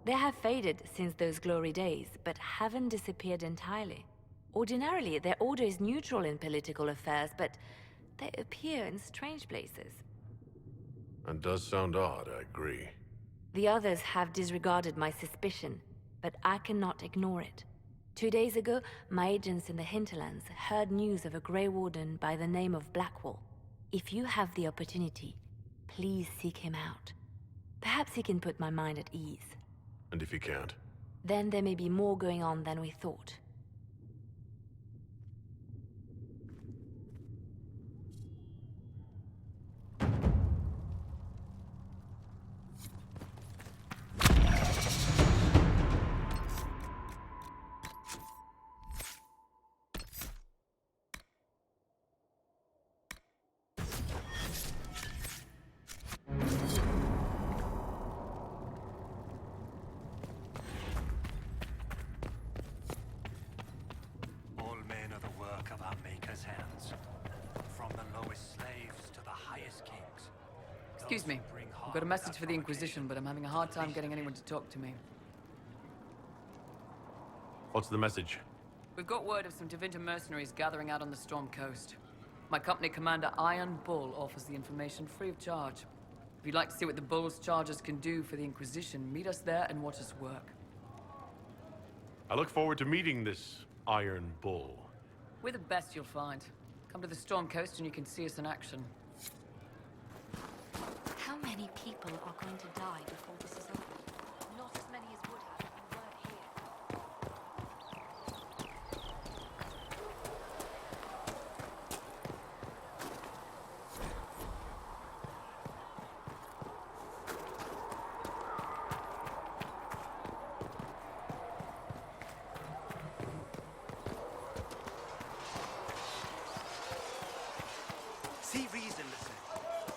They have faded since those glory days, but haven't disappeared entirely. Ordinarily, their order is neutral in political affairs, but they appear in strange places. That does sound odd, I agree. The others have disregarded my suspicion, but I cannot ignore it. 2 days ago, my agents in the hinterlands heard news of a Grey Warden by the name of Blackwall. If you have the opportunity, please seek him out. Perhaps he can put my mind at ease. And if he can't? Then there may be more going on than we thought. Excuse me. I've got a message for the Inquisition, but I'm having a hard time getting anyone to talk to me. What's the message? We've got word of some Tevinter mercenaries gathering out on the Storm Coast. My company commander, Iron Bull, offers the information free of charge. If you'd like to see what the Bull's charges can do for the Inquisition, meet us there and watch us work. I look forward to meeting this Iron Bull. We're the best you'll find. Come to the Storm Coast and you can see us in action. How many people are going to die before this is over? Not as many as would have if we weren't here. See reason, listen.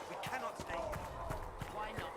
We cannot stay here. Why not?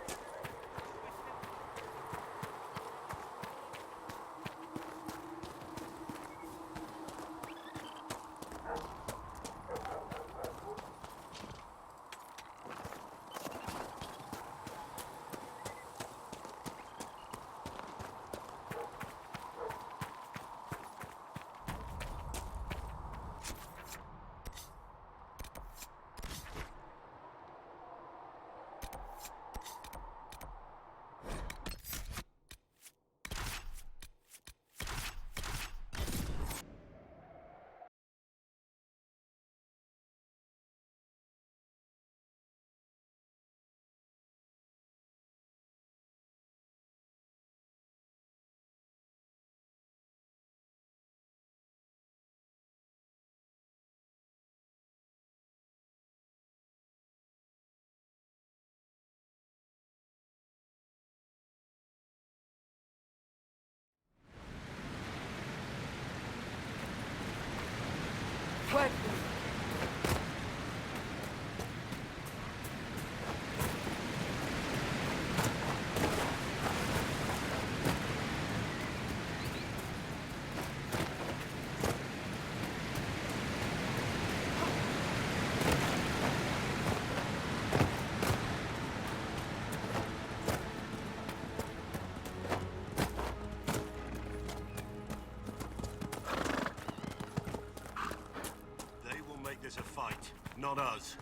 not us.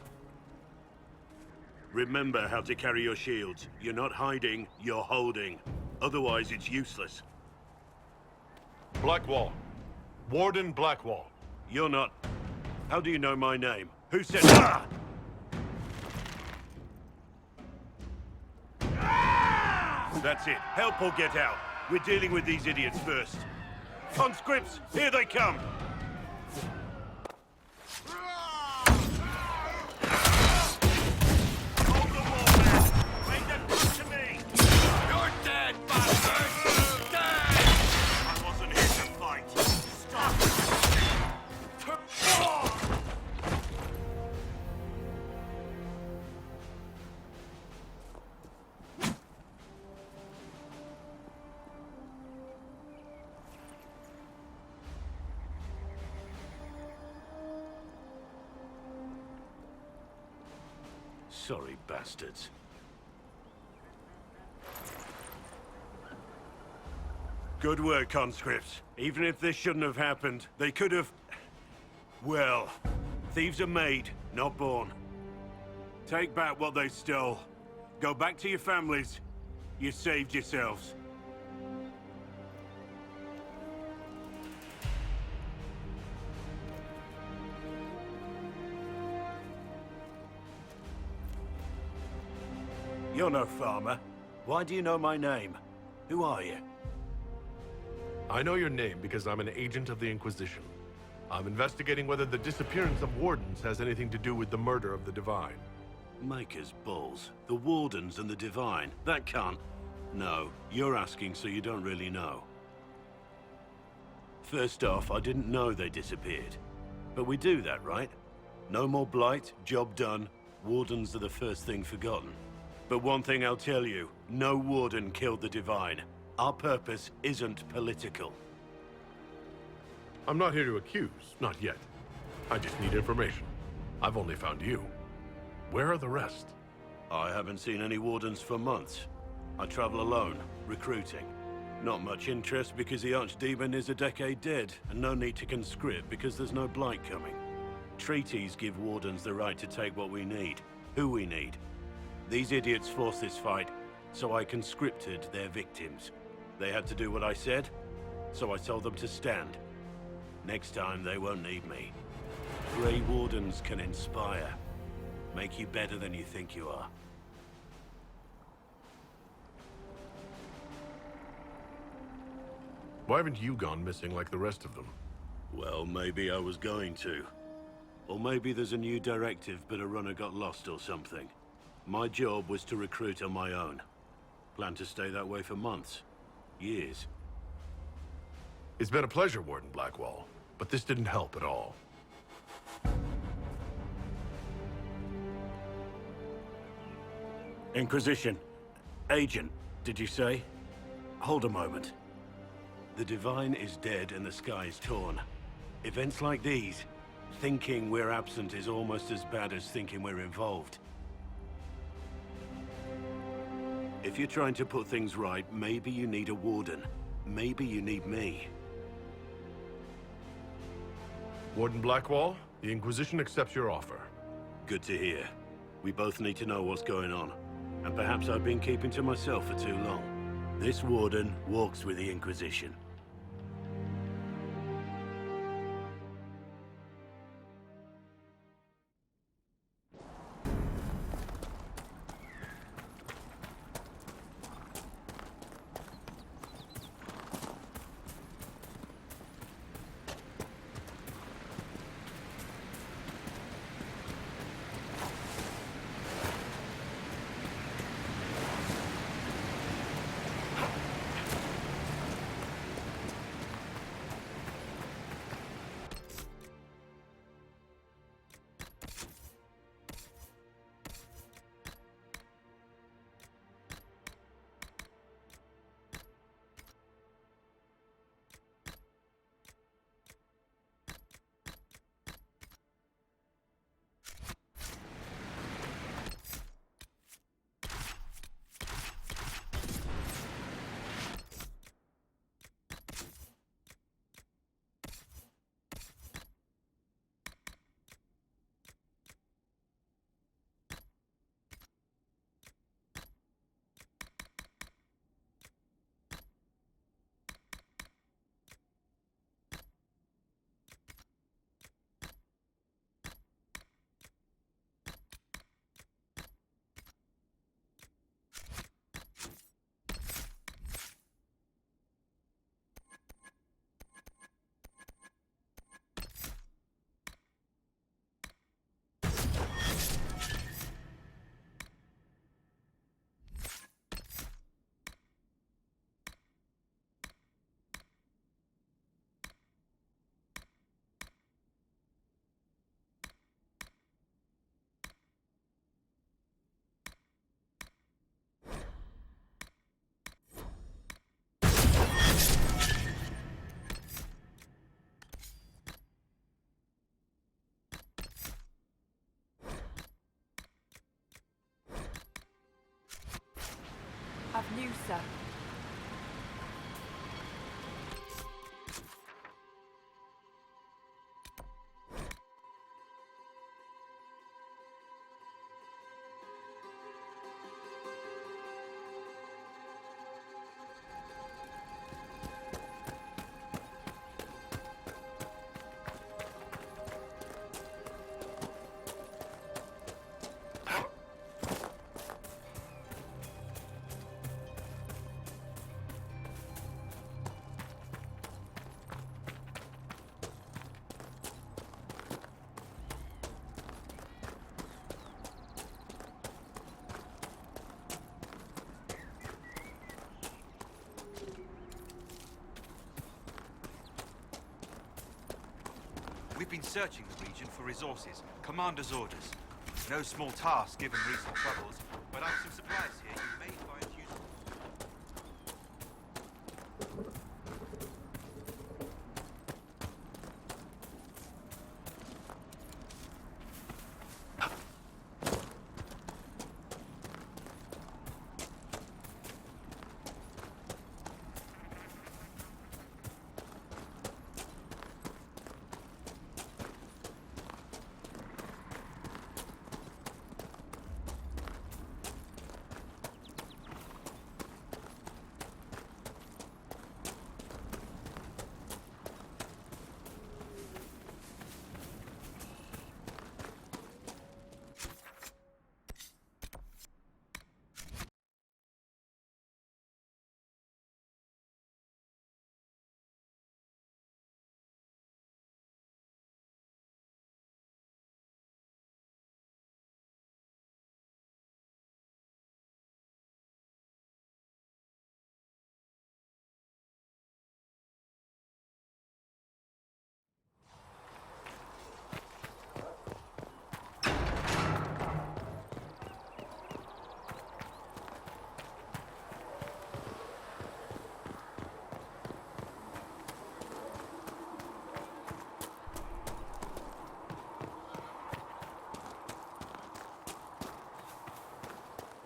Remember how to carry your shields. You're not hiding, you're holding. Otherwise, it's useless. Blackwall. Warden Blackwall. You're not... How do you know my name? Who said... Ah! That's it. Help or get out. We're dealing with these idiots first. Conscripts, here they come! Hold the wall, man! Make them come to me! You're dead, bastard! Dead! I wasn't here to fight. Stop! Sorry, bastards. Good work, conscripts. Even if this shouldn't have happened, they could have... Well, thieves are made, not born. Take back what they stole. Go back to your families. You saved yourselves. You're no farmer. Why do you know my name? Who are you? I know your name because I'm an agent of the Inquisition. I'm investigating whether the disappearance of Wardens has anything to do with the murder of the Divine. Maker's balls. The Wardens and the Divine. That can't... No, you're asking so you don't really know. First off, I didn't know they disappeared. But we do that, right? No more blight, job done. Wardens are the first thing forgotten. But one thing I'll tell you, no Warden killed the Divine. Our purpose isn't political. I'm not here to accuse, not yet. I just need information. I've only found you. Where are the rest? I haven't seen any Wardens for months. I travel alone, recruiting. Not much interest because the Archdemon is a decade dead, and no need to conscript because there's no blight coming. Treaties give Wardens the right to take what we need, who we need. These idiots forced this fight, so I conscripted their victims. They had to do what I said, so I told them to stand. Next time, they won't need me. Grey Wardens can inspire. Make you better than you think you are. Why haven't you gone missing like the rest of them? Well, maybe I was going to. Or maybe there's a new directive, but a runner got lost or something. My job was to recruit on my own. Plan to stay that way for months. Years. It's been a pleasure, Warden Blackwall, but this didn't help at all. Inquisition. Agent, did you say? Hold a moment. The Divine is dead and the sky is torn. Events like these, thinking we're absent is almost as bad as thinking we're involved. If you're trying to put things right, maybe you need a Warden. Maybe you need me. Warden Blackwall, the Inquisition accepts your offer. Good to hear. We both need to know what's going on. And perhaps I've been keeping to myself for too long. This Warden walks with the Inquisition. sir. We've been searching the region for resources. Commander's orders. No small task given recent troubles, but I've some supplies here you may find useful.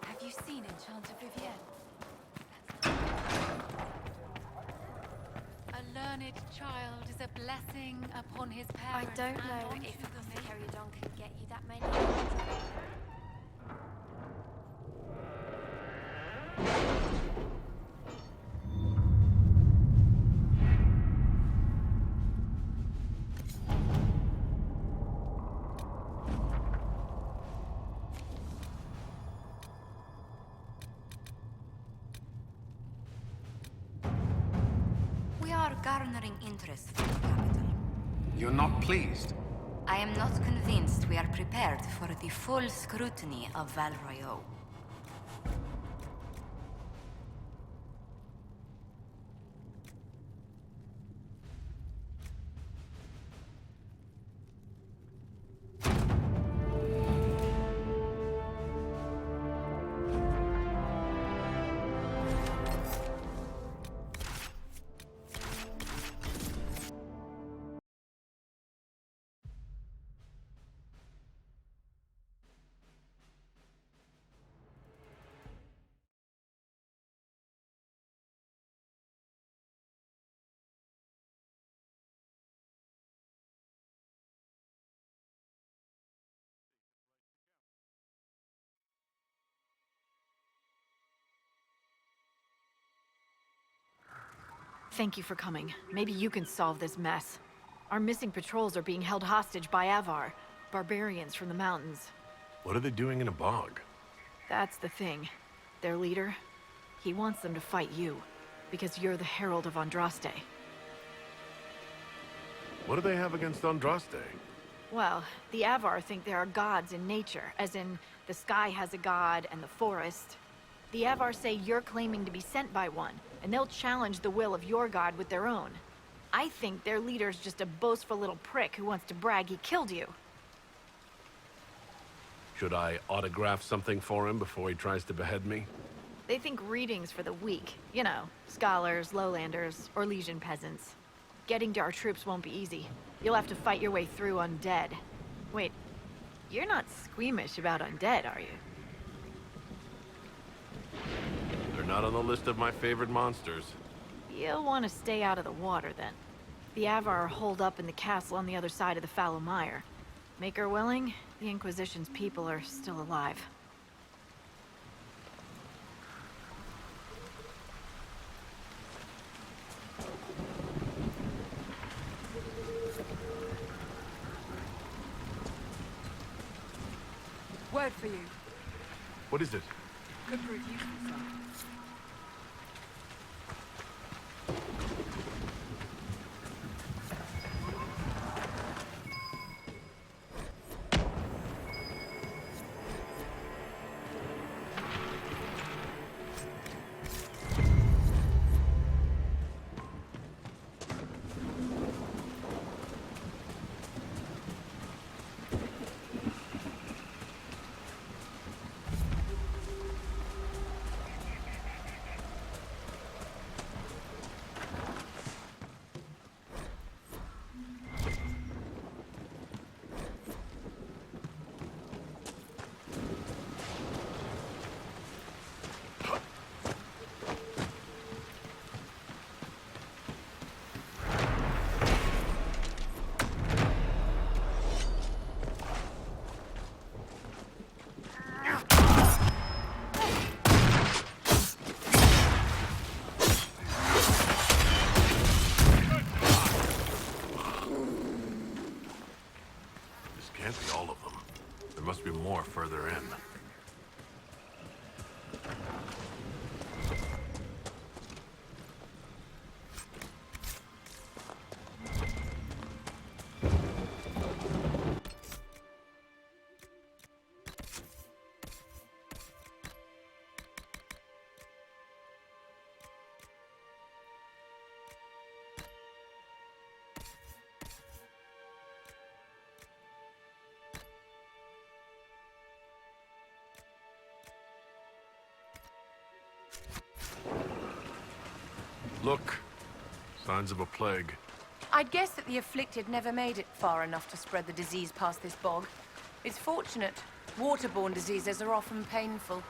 Have you seen Enchanted Vivienne? A learned child is a blessing upon his I parents. don't and know onto if the Caridon can get you that many. We are garnering interest from the capital. You're not pleased? I am not convinced we are prepared for the full scrutiny of Val Royeaux. Thank you for coming. Maybe you can solve this mess. Our missing patrols are being held hostage by Avar, barbarians from the mountains. What are they doing in a bog? That's the thing. Their leader, he wants them to fight you, because you're the Herald of Andraste. What do they have against Andraste? Well, the Avar think there are gods in nature, as in the sky has a god and the forest. The Avar say you're claiming to be sent by one, and they'll challenge the will of your god with their own. I think their leader's just a boastful little prick who wants to brag he killed you. Should I autograph something for him before he tries to behead me? They think readings for the weak. You know, scholars, lowlanders, or Legion peasants. Getting to our troops won't be easy. You'll have to fight your way through undead. Wait, you're not squeamish about undead, are you? They're not on the list of my favorite monsters. You'll want to stay out of the water, then. The Avar are holed up in the castle on the other side of the fallow mire. Maker willing, the Inquisition's people are still alive. Word for you. What is it? Could prove useful, sir. Can't be all of them. There must be more further in. Look. Signs of a plague. I'd guess that the afflicted never made it far enough to spread the disease past this bog. It's fortunate. Waterborne diseases are often painful.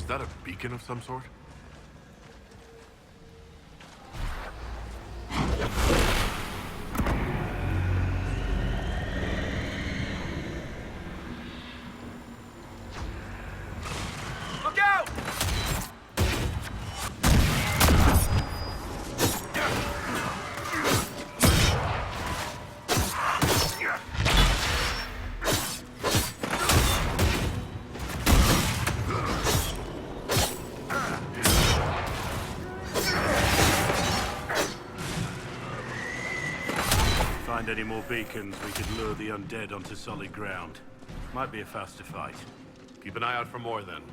that a beacon of some sort? Look out! Find any more beacons, we could lure the undead onto solid ground. Might be a faster fight. Keep an eye out for more, then.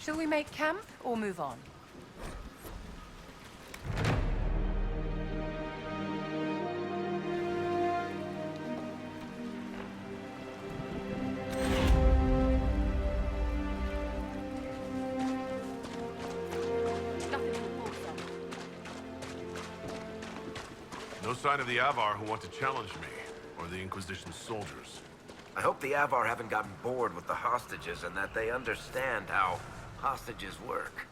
Shall we make camp or move on? No sign of the Avar who want to challenge me, or the Inquisition's soldiers. I hope the Avar haven't gotten bored with the hostages and that they understand how hostages work.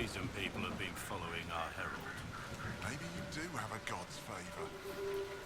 reason people have been following our herald. Maybe you do have a god's favor.